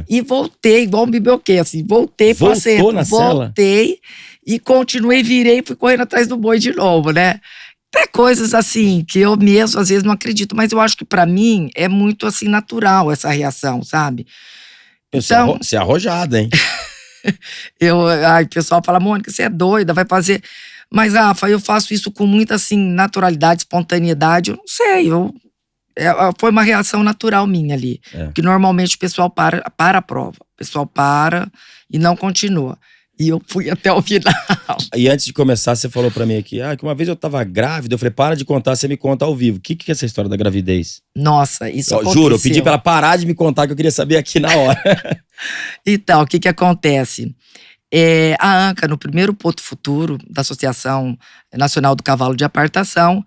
e voltei, igual um biblioquê, assim, voltei para Voltou na sela? Voltei e continuei, virei e fui correndo atrás do boi de novo, né? É coisas assim, que eu mesmo às vezes não acredito, mas eu acho que pra mim é muito assim natural essa reação, sabe? Então, você é arrojada, hein? O pessoal fala, Mônica, você é doida, vai fazer... Mas, Rafa, eu faço isso com muita, assim, naturalidade, espontaneidade. Eu não sei, foi uma reação natural minha ali. Que normalmente o pessoal para a prova. O pessoal para e não continua. E eu fui até o final. E antes de começar, você falou pra mim aqui, que uma vez eu tava grávida, eu falei, para de contar, você me conta ao vivo. O que é essa história da gravidez? Nossa, isso aconteceu. Juro, eu pedi pra ela parar de me contar, que eu queria saber aqui na hora. Então, o que acontece? A ANCA, no primeiro Potro Futuro da Associação Nacional do Cavalo de Apartação,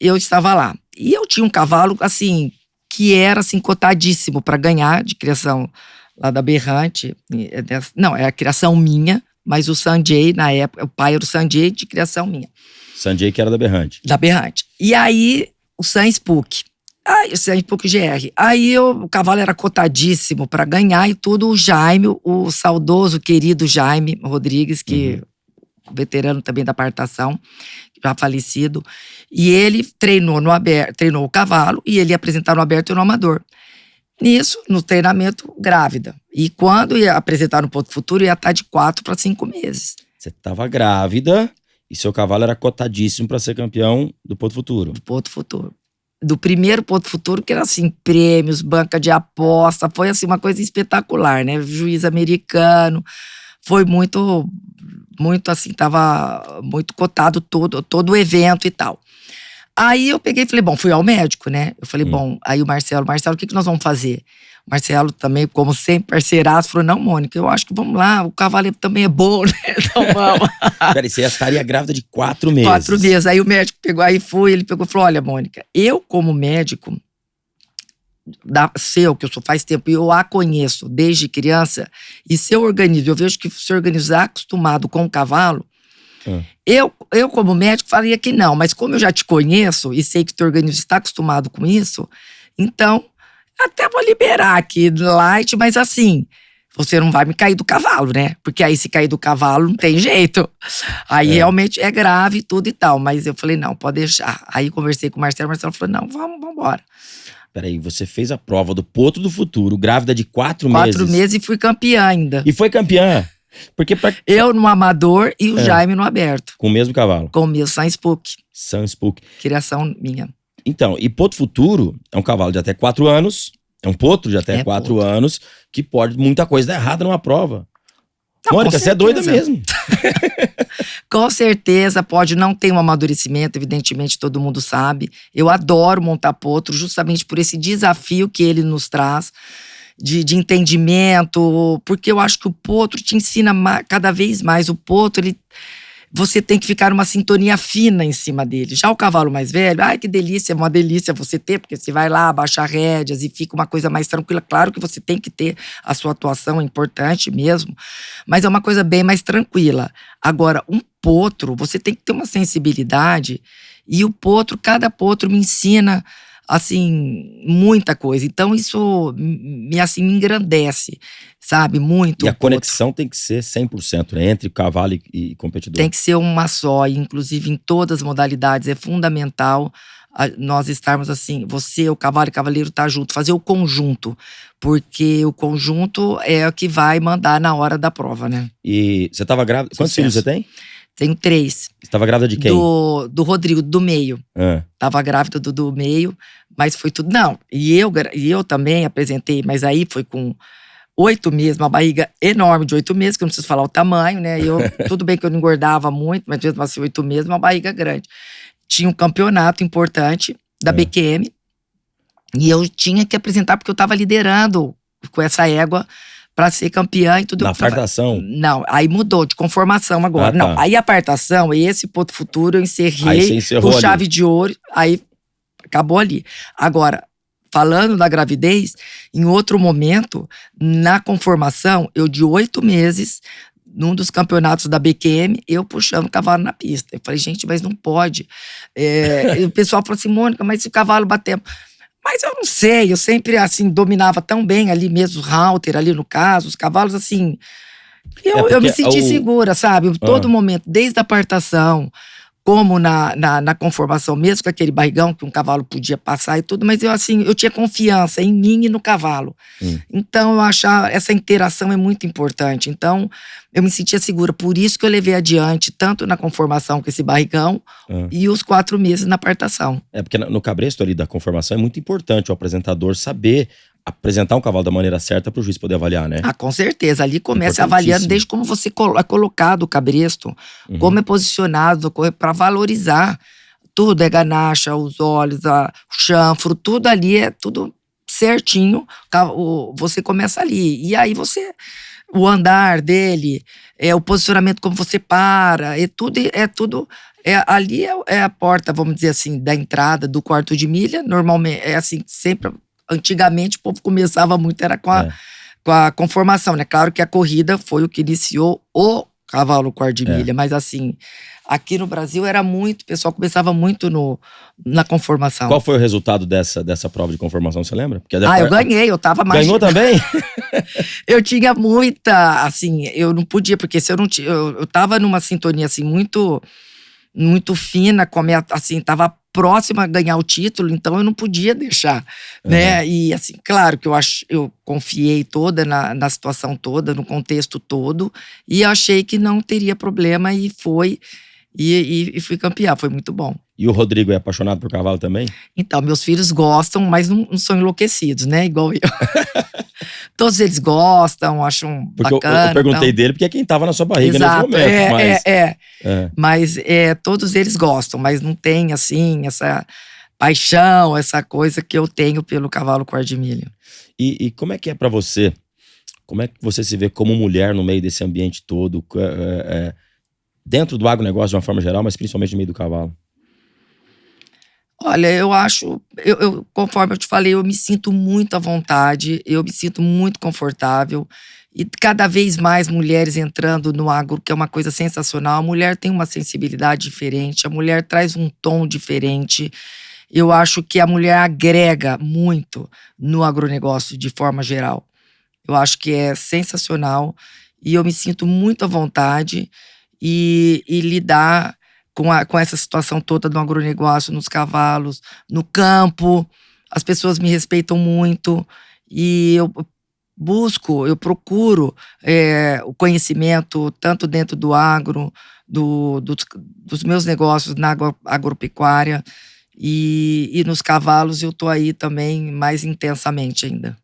eu estava lá. E eu tinha um cavalo, assim, que era, assim, cotadíssimo para ganhar de criação lá da Berrante. Não, é a criação minha, mas o Sanjay, na época, o pai era o Sanjay de criação minha. Sanjay, que era da Berrante. Da Berrante. E aí, o San Spook. O San Spook GR. Aí o cavalo era cotadíssimo para ganhar e tudo. O Jaime, o saudoso, querido Jaime Rodrigues, que veterano também da apartação, já falecido. E ele treinou o cavalo e ele ia apresentar no aberto e no amador. Nisso, no treinamento, grávida. E quando ia apresentar no Potro Futuro, ia estar de 4 para 5 meses. Você estava grávida e seu cavalo era cotadíssimo para ser campeão do Potro Futuro. Do Potro Futuro. Do primeiro Potro Futuro, que era assim, prêmios, banca de aposta, foi assim uma coisa espetacular, né? Juiz americano, foi muito assim, tava muito cotado todo o evento e tal. Aí eu peguei e falei, fui ao médico, né? Eu falei, aí o Marcelo, o que nós vamos fazer? O Marcelo também, como sempre, parceiraço, falou, não, Mônica, eu acho que vamos lá, o cavalo também é bom, né? Então vamos. Peraí, você estaria grávida de 4 meses. 4 meses. Aí o médico pegou, ele pegou e falou, olha, Mônica, eu como médico, que eu sou faz tempo, e eu a conheço desde criança, e seu organismo, eu vejo que o seu organismo é acostumado com o cavalo, eu como médico faria que não, mas como eu já te conheço e sei que o teu organismo está acostumado com isso, então até vou liberar aqui light, mas assim, você não vai me cair do cavalo, né? Porque aí se cair do cavalo não tem jeito. Aí realmente é grave tudo e tal, mas eu falei, não, pode deixar. Aí conversei com o Marcelo falou, não, vamos embora. Peraí, você fez a prova do Potro do Futuro, grávida de 4 meses. 4 meses e fui campeã ainda. E foi campeã? Porque eu no amador e o Jaime no aberto. Com o mesmo cavalo? Com o meu San Spook. San Spook. Criação minha. Então, e Potro Futuro é um cavalo de até 4 anos, é um potro de até 4 anos, que pode muita coisa dar errada numa prova. Não, Mônica, você é doida mesmo. Com certeza, pode não ter um amadurecimento, evidentemente todo mundo sabe. Eu adoro montar potro, justamente por esse desafio que ele nos traz, de entendimento, porque eu acho que o potro te ensina cada vez mais. O potro, você tem que ficar numa sintonia fina em cima dele. Já o cavalo mais velho, que delícia, é uma delícia você ter, porque você vai lá, abaixa rédeas e fica uma coisa mais tranquila. Claro que você tem que ter a sua atuação, é importante mesmo, mas é uma coisa bem mais tranquila. Agora, um potro, você tem que ter uma sensibilidade, e cada potro me ensina assim, muita coisa. Então isso assim, me engrandece, sabe? Muito. E a conexão tem que ser 100%, né? Entre cavalo e competidor. Tem que ser uma só, e inclusive em todas as modalidades é fundamental nós estarmos assim, você, o cavalo e o cavaleiro tá junto, fazer o conjunto, porque o conjunto é o que vai mandar na hora da prova, né? E você tava grávida? Quantos filhos você tem? Tenho 3. Você estava grávida de quem? Do Rodrigo, do meio. Tava grávida do meio, mas foi tudo. Não, e eu também apresentei, mas aí foi com 8 meses, uma barriga enorme de 8 meses, que eu não preciso falar o tamanho, né? Tudo bem que eu não engordava muito, mas mesmo assim, 8 meses, uma barriga grande. Tinha um campeonato importante da BQM, e eu tinha que apresentar, porque eu tava liderando com essa égua pra ser campeã e tudo. Na apartação? Não, aí mudou de conformação agora. Tá. Não, aí a apartação, esse ponto futuro, eu encerrei com ali. chave de ouro, aí acabou ali. Agora, falando da gravidez, em outro momento, na conformação, eu de 8 meses, num dos campeonatos da BQM, eu puxando o cavalo na pista. Eu falei, gente, mas não pode. E o pessoal falou assim, Mônica, mas se o cavalo bater... Mas eu não sei, eu sempre, assim, dominava tão bem ali mesmo, o halter ali no caso, os cavalos, assim... Eu me senti segura, sabe? Todo momento, desde a apartação, como na conformação, mesmo com aquele barrigão que um cavalo podia passar e tudo, mas eu tinha confiança em mim e no cavalo. Então, eu achava, essa interação é muito importante. Então, eu me sentia segura. Por isso que eu levei adiante, tanto na conformação com esse barrigão, e os 4 meses na apartação. Porque no cabresto ali da conformação é muito importante o apresentador saber apresentar um cavalo da maneira certa para o juiz poder avaliar, né? Com certeza. Ali começa avaliando desde como você é colocado o cabresto, como é posicionado, para valorizar tudo. É ganacha, os olhos, o chanfro, tudo ali é tudo certinho. Você começa ali. E aí o andar dele, o posicionamento, como você para, tudo. Ali é a porta, vamos dizer assim, da entrada do quarto de milha. Normalmente, é assim, sempre... Antigamente o povo começava muito, era com a conformação, né? Claro que a corrida foi o que iniciou o cavalo quarto de milha, mas assim, aqui no Brasil era muito, o pessoal começava muito na conformação. Qual foi o resultado dessa prova de conformação, você lembra? Porque eu ganhei, eu tava mais... Ganhou também? Eu tinha muita, assim, eu não podia, porque se eu não tinha, eu tava numa sintonia assim, muito fina, assim, tava próxima a ganhar o título, então eu não podia deixar, né? E assim, claro que eu confiei toda na situação toda, no contexto todo, e achei que não teria problema, e fui campeã, foi muito bom. E o Rodrigo é apaixonado por cavalo também? Então, meus filhos gostam, mas não são enlouquecidos, né? Igual eu. Todos eles gostam, acham bacana. Eu perguntei dele porque é quem tava na sua barriga nesse momento. Mas todos eles gostam, mas não tem, assim, essa paixão, essa coisa que eu tenho pelo cavalo quarto de milha. E como é que é pra você? Como é que você se vê como mulher no meio desse ambiente todo? Dentro do agronegócio de uma forma geral, mas principalmente no meio do cavalo? Olha, eu acho, conforme eu te falei, eu me sinto muito à vontade, eu me sinto muito confortável, e cada vez mais mulheres entrando no agro, que é uma coisa sensacional. A mulher tem uma sensibilidade diferente, a mulher traz um tom diferente. Eu acho que a mulher agrega muito no agronegócio de forma geral. Eu acho que é sensacional, e eu me sinto muito à vontade e lidar com essa situação toda do agronegócio, nos cavalos, no campo. As pessoas me respeitam muito, e eu procuro o conhecimento, tanto dentro do agro, dos meus negócios na agropecuária, e nos cavalos eu tô aí também mais intensamente ainda.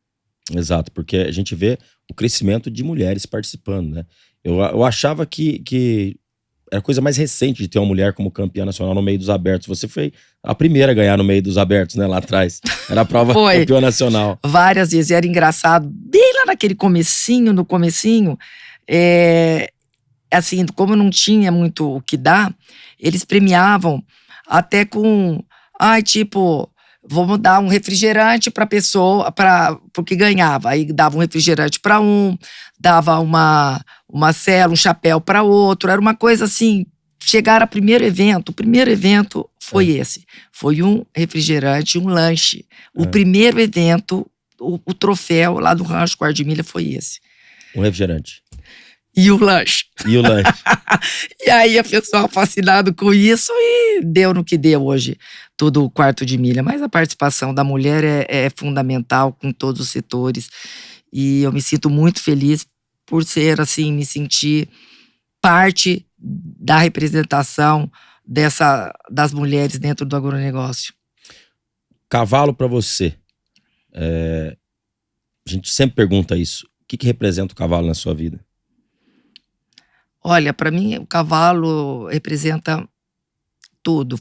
Exato, porque a gente vê o crescimento de mulheres participando, né? Eu achava que era a coisa mais recente de ter uma mulher como campeã nacional no meio dos abertos. Você foi a primeira a ganhar no meio dos abertos, né, lá atrás. Era a prova campeã nacional. Várias vezes, e era engraçado, bem lá naquele comecinho, assim, como não tinha muito o que dar, eles premiavam até com, tipo, vamos dar um refrigerante pra pessoa, porque ganhava. Aí dava um refrigerante pra um, dava uma cela, um chapéu pra outro. Era uma coisa assim, chegaram ao primeiro evento. O primeiro evento foi esse. Foi um refrigerante, um lanche. O primeiro evento, o troféu lá do Rancho Quarto de Milha foi esse. Um refrigerante. E o lanche. E o lanche. E aí a pessoa fascinado com isso e deu no que deu hoje, todo o Quarto de Milha. Mas a participação da mulher é fundamental com todos os setores. E eu me sinto muito feliz por ser assim, me sentir parte da representação das mulheres dentro do agronegócio. Cavalo para você. A gente sempre pergunta isso. O que representa o cavalo na sua vida? Olha, para mim o cavalo representa tudo.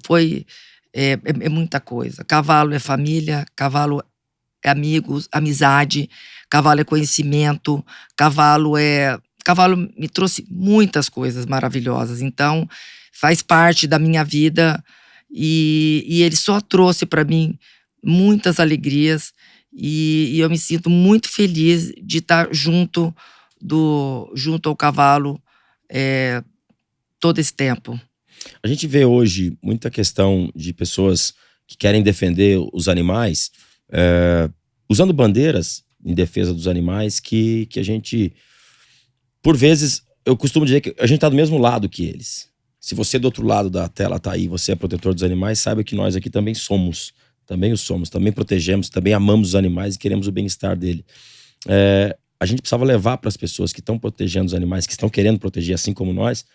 É muita coisa. Cavalo é família, cavalo é amigos, amizade, cavalo é conhecimento, cavalo me trouxe muitas coisas maravilhosas. Então, faz parte da minha vida e ele só trouxe para mim muitas alegrias e eu me sinto muito feliz de estar junto ao cavalo todo esse tempo. A gente vê hoje muita questão de pessoas que querem defender os animais, usando bandeiras em defesa dos animais que a gente, por vezes, eu costumo dizer que a gente tá do mesmo lado que eles. Se você do outro lado da tela tá aí, você é protetor dos animais, saiba que nós aqui também somos. Também o somos, também protegemos, também amamos os animais e queremos o bem-estar dele. A gente precisava levar para as pessoas que estão protegendo os animais, que estão querendo proteger assim como nós,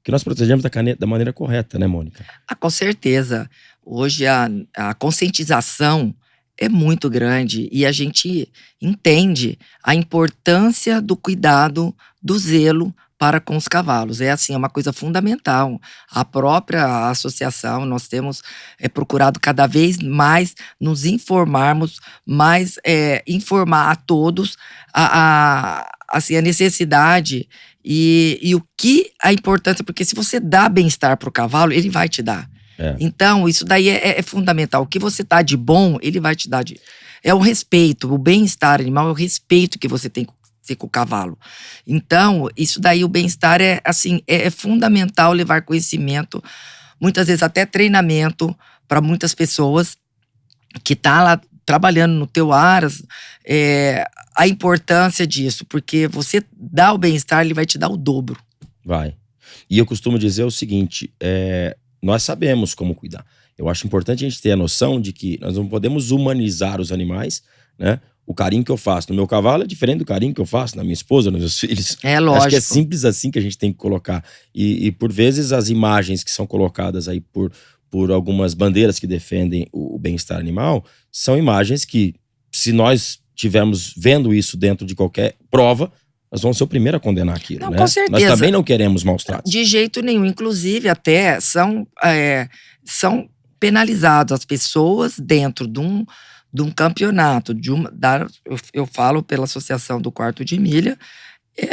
que nós protegemos da maneira correta, né, Mônica? Com certeza. Hoje a conscientização é muito grande e a gente entende a importância do cuidado, do zelo para com os cavalos. É assim, é uma coisa fundamental. A própria associação, nós temos procurado cada vez mais nos informarmos, informar a todos assim, a necessidade e o que a importância, porque se você dá bem-estar para o cavalo, ele vai te dar. Então, isso daí é fundamental. O que você tá de bom, ele vai te dar é o respeito, o bem-estar animal é o respeito que você tem com o cavalo. Então, isso daí, o bem-estar é fundamental levar conhecimento, muitas vezes até treinamento para muitas pessoas que tá lá trabalhando no teu aras, a importância disso, porque você dá o bem-estar, ele vai te dar o dobro. Vai. E eu costumo dizer o seguinte, nós sabemos como cuidar. Eu acho importante a gente ter a noção de que nós não podemos humanizar os animais, né? O carinho que eu faço no meu cavalo é diferente do carinho que eu faço na minha esposa, nos meus filhos. Lógico. Acho que é simples assim que a gente tem que colocar. E por vezes as imagens que são colocadas aí por algumas bandeiras que defendem o bem-estar animal são imagens que, se nós estivermos vendo isso dentro de qualquer prova, nós vamos ser o primeiro a condenar aquilo, né? Com certeza. Nós também não queremos maus tratos. De jeito nenhum. Inclusive, até são penalizados as pessoas dentro de um campeonato, eu falo pela Associação do Quarto de Milha,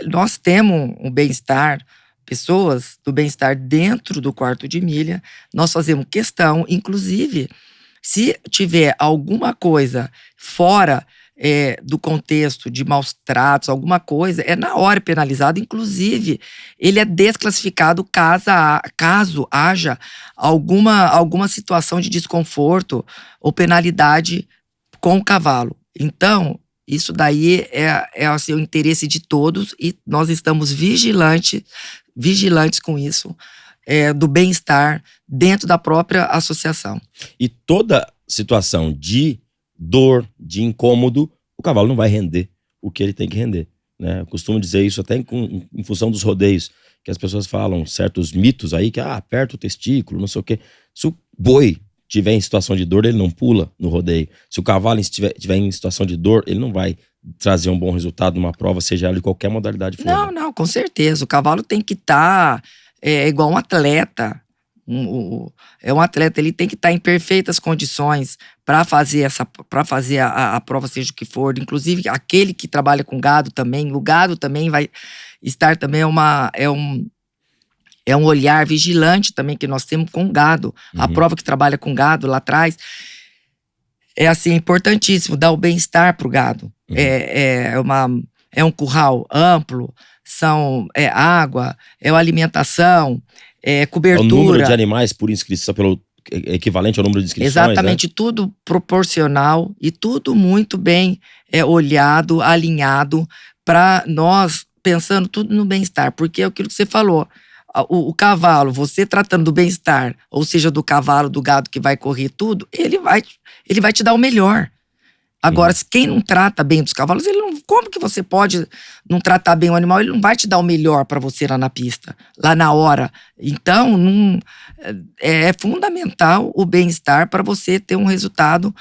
nós temos um bem-estar, pessoas do bem-estar dentro do Quarto de Milha, nós fazemos questão, inclusive, se tiver alguma coisa fora do contexto de maus tratos, alguma coisa, na hora penalizado, inclusive, ele é desclassificado caso haja alguma situação de desconforto ou penalidade com o cavalo. Então, isso daí é assim, o interesse de todos e nós estamos vigilantes com isso, do bem-estar dentro da própria associação. E toda situação de dor, de incômodo, o cavalo não vai render o que ele tem que render, né? Eu costumo dizer isso até em função dos rodeios, que as pessoas falam certos mitos aí, que aperta o testículo, não sei o quê. Se o boi tiver em situação de dor, ele não pula no rodeio. Se o cavalo tiver em situação de dor, ele não vai trazer um bom resultado numa prova, seja ela de qualquer modalidade for. Não, com certeza. O cavalo tem que estar igual um atleta. Um atleta, ele tem que estar em perfeitas condições para fazer a prova, seja o que for. Inclusive, aquele que trabalha com gado também, o gado também vai estar também é um olhar vigilante também que nós temos com o gado. A prova que trabalha com gado lá atrás é assim, importantíssimo, dar o bem-estar pro gado. É um curral amplo, é água, é a alimentação, cobertura. É o número de animais por inscrição, pelo equivalente ao número de inscrições, exatamente, né? tudo proporcional e tudo muito bem olhado, alinhado, para nós, pensando tudo no bem-estar. Porque é aquilo que você falou, o cavalo, você tratando do bem-estar, ou seja, do cavalo, do gado que vai correr tudo, ele vai te dar o melhor. Agora, quem não trata bem dos cavalos, como que você pode não tratar bem o animal? Ele não vai te dar o melhor para você lá na pista, lá na hora. Então, é fundamental o bem-estar para você ter um resultado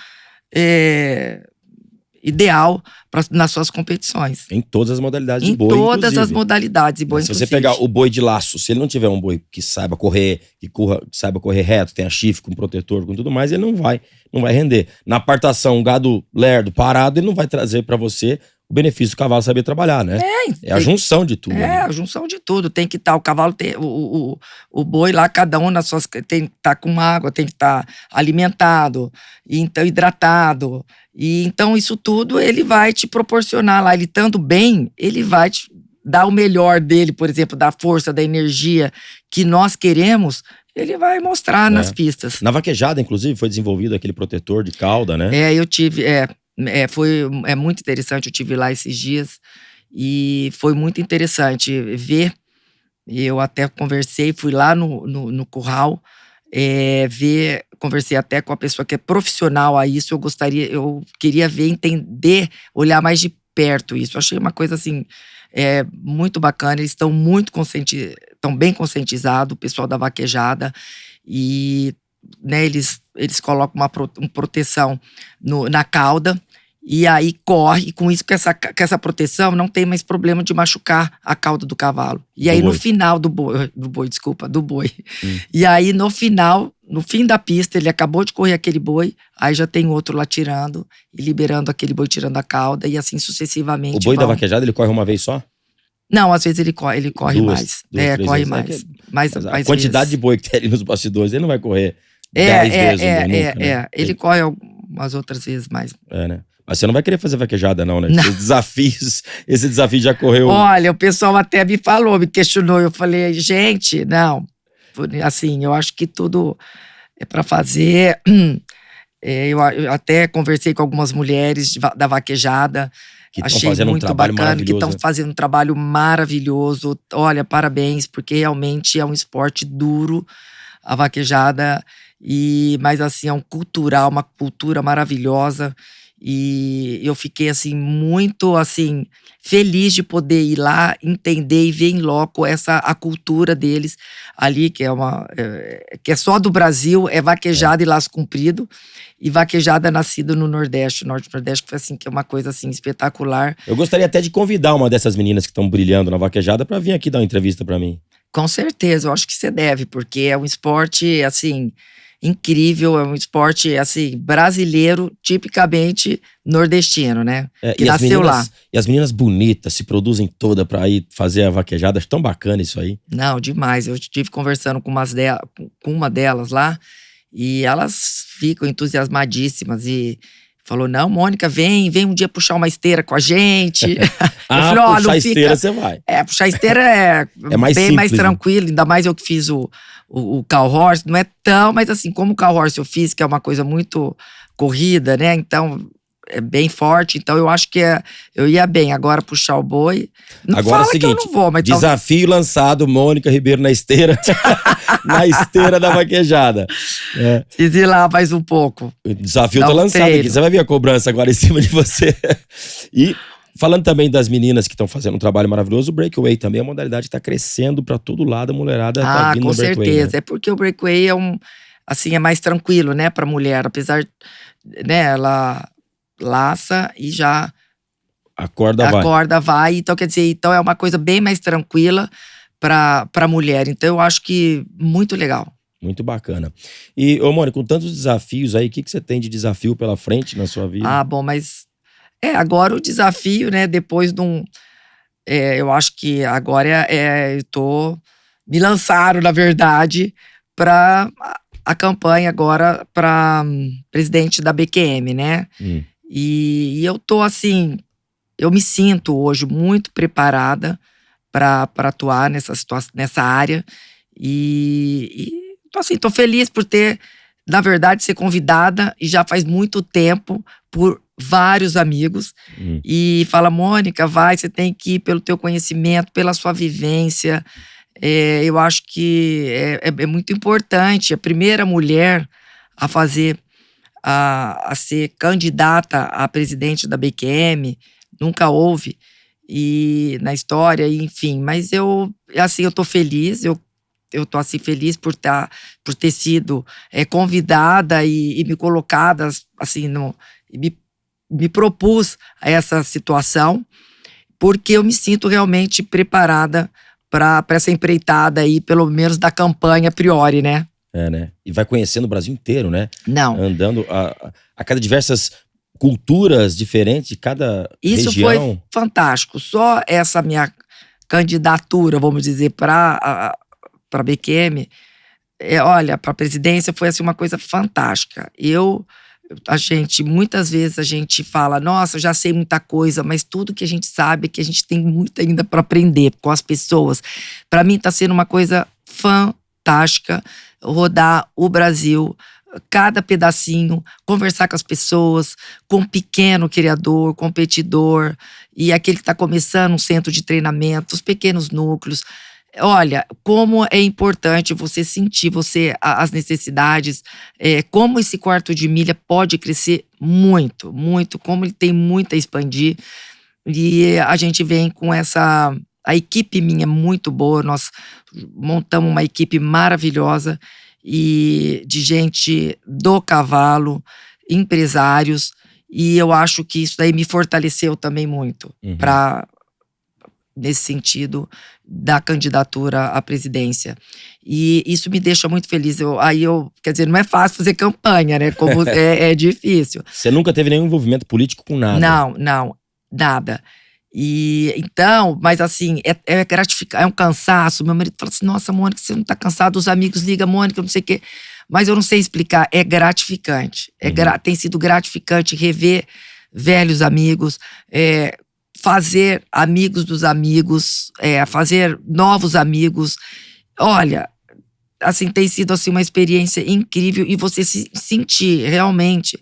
ideal nas suas competições. Em todas as modalidades de boi, Em todas inclusive. as modalidades de boi, Se você pegar o boi de laço, se ele não tiver um boi que saiba correr, que saiba correr reto, tenha chifre com protetor, com tudo mais, ele não vai render. Na apartação, um gado lerdo, parado, ele não vai trazer para você o benefício do cavalo saber trabalhar, né? É a junção de tudo. A junção de tudo. Tem que estar, o cavalo tem, o boi lá, cada um nas suas, tem que estar com água, tem que estar alimentado, então hidratado. E então isso tudo ele vai te proporcionar lá, ele estando bem, ele vai te dar o melhor dele, por exemplo, da força, da energia que nós queremos, ele vai mostrar nas pistas. Na vaquejada, inclusive, foi desenvolvido aquele protetor de cauda, né? Eu tive, foi muito interessante, eu tive lá esses dias e foi muito interessante ver. Eu até conversei, fui lá no curral conversei até com a pessoa que é profissional a isso. Eu queria ver, entender, olhar mais de perto isso. Eu achei uma coisa assim muito bacana. Eles estão estão bem conscientizados, o pessoal da vaquejada, e né, eles colocam uma proteção na cauda, e aí corre, e com isso, com essa proteção, não tem mais problema de machucar a cauda do cavalo. E aí no final do boi. E aí no fim da pista, ele acabou de correr aquele boi, aí já tem outro lá tirando e liberando aquele boi, tirando a cauda, e assim sucessivamente. O boi da vaquejada, ele corre uma vez só? Não, às vezes ele corre mais. Corre mais. Mas a quantidade de boi que tem ali nos bastidores, ele não vai correr 10 vezes no minuto, né? Ele corre algumas outras vezes mais. Né? Mas você não vai querer fazer vaquejada, não, né? Não. Esse desafio já correu. Olha, o pessoal até me questionou. Eu falei, gente, não. Assim, eu acho que tudo é para fazer. Eu até conversei com algumas mulheres da vaquejada. Que estão fazendo um trabalho maravilhoso. Que estão fazendo um trabalho maravilhoso. Olha, parabéns, porque realmente é um esporte duro, a vaquejada. Mas assim, é uma cultura maravilhosa. E eu fiquei assim muito assim feliz de poder ir lá, entender e ver em loco a cultura deles ali, que é só do Brasil, é vaquejada e laço comprido, e vaquejada nascida no Nordeste, Norte-Nordeste, que foi assim, que é uma coisa assim espetacular. Eu gostaria até de convidar uma dessas meninas que estão brilhando na vaquejada para vir aqui dar uma entrevista para mim. Com certeza, eu acho que você deve, porque é um esporte assim incrível, é um esporte assim brasileiro, tipicamente nordestino, né? Que nasceu lá. E as meninas bonitas se produzem toda pra ir fazer a vaquejada. Acho tão bacana isso aí. Não, demais. Eu estive conversando com uma delas lá, e elas ficam entusiasmadíssimas e falou, não, Mônica, vem um dia puxar uma esteira com a gente. Puxar esteira você vai. Puxar esteira é mais bem simples, mais tranquilo, ainda mais eu que fiz o cow horse, não é tão, mas assim, como o cow horse eu fiz, que é uma coisa muito corrida, né, então é bem forte, então eu acho que eu ia bem. Agora puxar o boi, não agora fala é o seguinte, que eu não vou, mas desafio lançado, Mônica Ribeiro na esteira, na esteira da vaquejada. Fiz ir lá mais um pouco. O desafio tá lançado aqui, você vai ver a cobrança agora em cima de você. E falando também das meninas que estão fazendo um trabalho maravilhoso, o breakaway também, a modalidade está crescendo para todo lado, a mulherada tá vindo no breakaway. Com certeza, né? É porque o breakaway é mais tranquilo, né, pra mulher, apesar, né, ela laça e já a corda vai, então quer dizer, então é uma coisa bem mais tranquila pra mulher, então eu acho que muito legal. Muito bacana. E, Mônica, com tantos desafios aí, o que você tem de desafio pela frente na sua vida? Bom, mas agora o desafio, né, depois de eu acho que agora me lançaram, na verdade, para a campanha agora para presidente da BQM, né? E eu tô assim, eu me sinto hoje muito preparada para atuar nessa área, Então, assim, tô feliz por ter, na verdade, ser convidada, e já faz muito tempo, por vários amigos. E fala, Mônica, vai, você tem que ir pelo teu conhecimento, pela sua vivência. Eu acho que é muito importante. A primeira mulher a fazer, a ser candidata a presidente da BQM, nunca houve e na história, enfim. Mas eu tô feliz, eu tô assim feliz por ter sido convidada e me colocada assim me propus a essa situação, porque eu me sinto realmente preparada para essa empreitada aí, pelo menos da campanha a priori, né? Né? E vai conhecendo o Brasil inteiro, né? Não. Andando a cada diversas culturas diferentes de cada região. Isso foi fantástico. Só essa minha candidatura, vamos dizer, para BQM, olha, para a presidência foi assim uma coisa fantástica. Muitas vezes a gente fala, nossa, eu já sei muita coisa, mas tudo que a gente sabe é que a gente tem muito ainda para aprender com as pessoas. Para mim está sendo uma coisa fantástica rodar o Brasil, cada pedacinho, conversar com as pessoas, com o pequeno criador, competidor, e aquele que está começando um centro de treinamento, os pequenos núcleos. Olha, como é importante você sentir as necessidades, como esse quarto de milha pode crescer muito, muito, como ele tem muito a expandir. E a gente vem com a equipe minha é muito boa, nós montamos uma equipe maravilhosa e de gente do cavalo, empresários, e eu acho que isso daí me fortaleceu também muito, nesse sentido da candidatura à presidência. E isso me deixa muito feliz. Quer dizer, não é fácil fazer campanha, né? Como é difícil. Você nunca teve nenhum envolvimento político com nada? Não, nada. E então, mas assim, é gratificante, é um cansaço. Meu marido fala assim, nossa, Mônica, você não tá cansada? Os amigos ligam, Mônica, não sei o quê. Mas eu não sei explicar, é gratificante. Tem sido gratificante rever velhos amigos, fazer amigos dos amigos, fazer novos amigos. Olha, assim, tem sido assim, uma experiência incrível, e você se sentir realmente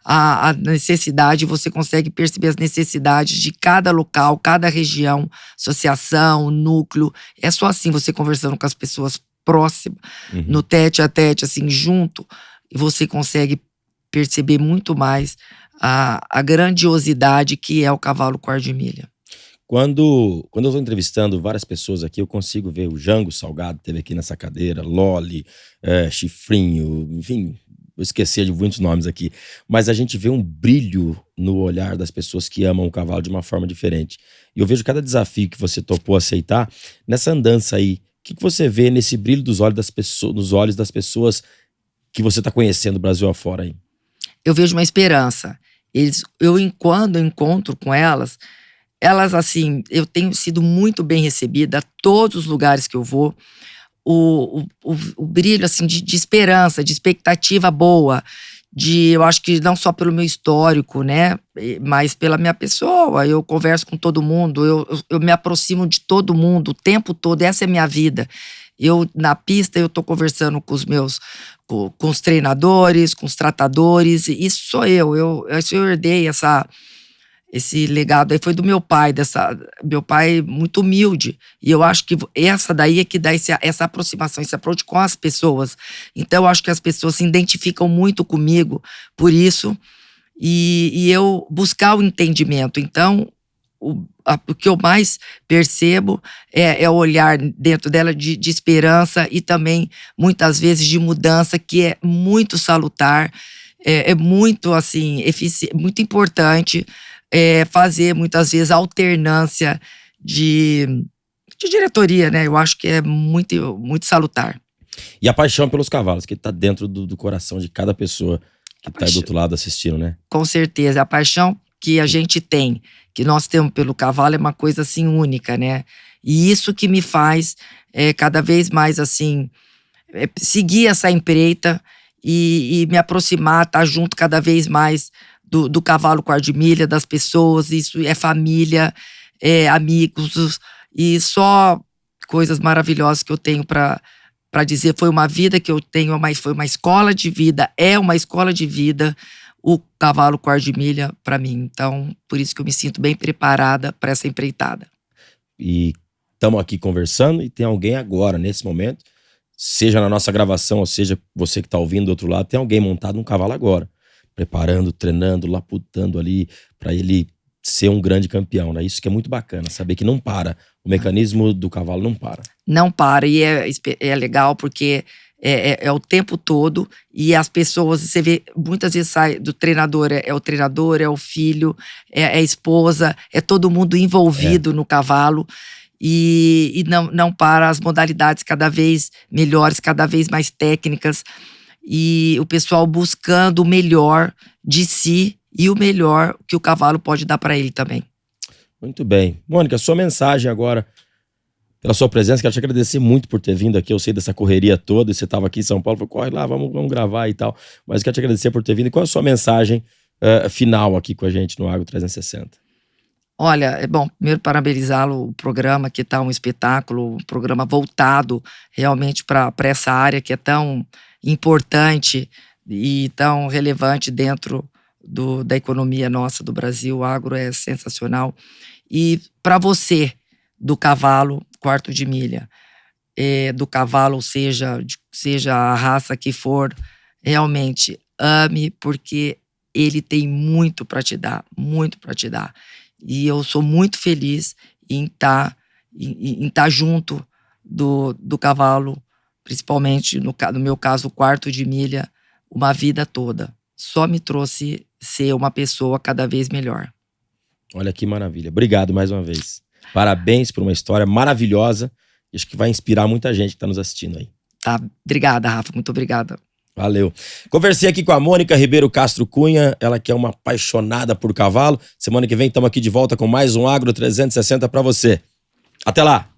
a necessidade, você consegue perceber as necessidades de cada local, cada região, associação, núcleo. É só assim, você conversando com as pessoas próximas, no tete a tete, assim, junto, e você consegue perceber muito mais a grandiosidade que é o cavalo quarto de milha. Quando eu estou entrevistando várias pessoas aqui, eu consigo ver o Jango Salgado, teve aqui nessa cadeira, Loli, Chifrinho, enfim, eu esqueci de muitos nomes aqui. Mas a gente vê um brilho no olhar das pessoas que amam o cavalo de uma forma diferente. E eu vejo cada desafio que você topou aceitar nessa andança aí. O que você vê nesse brilho dos olhos das pessoas, nos olhos das pessoas que você está conhecendo o Brasil afora aí? Eu vejo uma esperança. Quando eu encontro com elas, assim, eu tenho sido muito bem recebida a todos os lugares que eu vou. O brilho, assim, de esperança, de expectativa boa, eu acho que não só pelo meu histórico, né, mas pela minha pessoa. Eu converso com todo mundo, eu me aproximo de todo mundo o tempo todo, essa é a minha vida. Na pista, eu tô conversando com com os treinadores, com os tratadores, isso sou eu herdei esse legado aí, foi do meu pai, meu pai muito humilde, e eu acho que essa daí é que dá essa aproximação, esse approach com as pessoas. Então eu acho que as pessoas se identificam muito comigo por isso, e eu buscar o entendimento. Então o que eu mais percebo é o olhar dentro dela de esperança, e também muitas vezes de mudança, que é muito salutar, é muito assim, muito importante. Fazer muitas vezes alternância de diretoria, né? Eu acho que é muito, muito salutar. E a paixão pelos cavalos, que tá dentro do coração de cada pessoa que tá aí do outro lado assistindo, né? Com certeza, a paixão que a gente tem, que nós temos pelo cavalo, é uma coisa assim única, né? E isso que me faz cada vez mais assim seguir essa empreita e me aproximar, estar junto cada vez mais do cavalo quarto de milha, das pessoas. Isso é família, amigos, e só coisas maravilhosas que eu tenho para para dizer foi uma vida que eu tenho, mas foi uma escola de vida, é uma escola de vida o cavalo quarto de milha para mim. Então, por isso que eu me sinto bem preparada para essa empreitada. E estamos aqui conversando e tem alguém agora, nesse momento, seja na nossa gravação, ou seja, você que está ouvindo do outro lado, tem alguém montado num cavalo agora, preparando, treinando, laputando ali, para ele ser um grande campeão, né? Isso que é muito bacana, saber que não para. O mecanismo do cavalo não para. Não para, e é legal porque é o tempo todo, e as pessoas, você vê, muitas vezes sai do treinador, é o treinador, é o filho, é a esposa, é todo mundo envolvido no cavalo, e não para, as modalidades cada vez melhores, cada vez mais técnicas, e o pessoal buscando o melhor de si e o melhor que o cavalo pode dar para ele também. Muito bem. Mônica, sua mensagem agora, pela sua presença, quero te agradecer muito por ter vindo aqui. Eu sei dessa correria toda, e você estava aqui em São Paulo, falou, corre lá, vamos gravar e tal. Mas quero te agradecer por ter vindo. E qual é a sua mensagem final aqui com a gente no Agro 360? Olha, primeiro parabenizá-lo, o programa que está um espetáculo, um programa voltado realmente para essa área que é tão importante e tão relevante dentro da economia nossa do Brasil. O agro é sensacional. E para você, do cavalo quarto de milha, do cavalo, seja a raça que for, realmente ame, porque ele tem muito para te dar, muito para te dar. E eu sou muito feliz em estar junto do cavalo, principalmente no meu caso, o quarto de milha, uma vida toda. Só me trouxe ser uma pessoa cada vez melhor. Olha que maravilha. Obrigado mais uma vez. Parabéns por uma história maravilhosa. Acho que vai inspirar muita gente que está nos assistindo aí. Tá, obrigada, Rafa. Muito obrigada. Valeu. Conversei aqui com a Mônica Ribeiro Castro Cunha, ela que é uma apaixonada por cavalo. Semana que vem estamos aqui de volta com mais um Agro 360 para você. Até lá!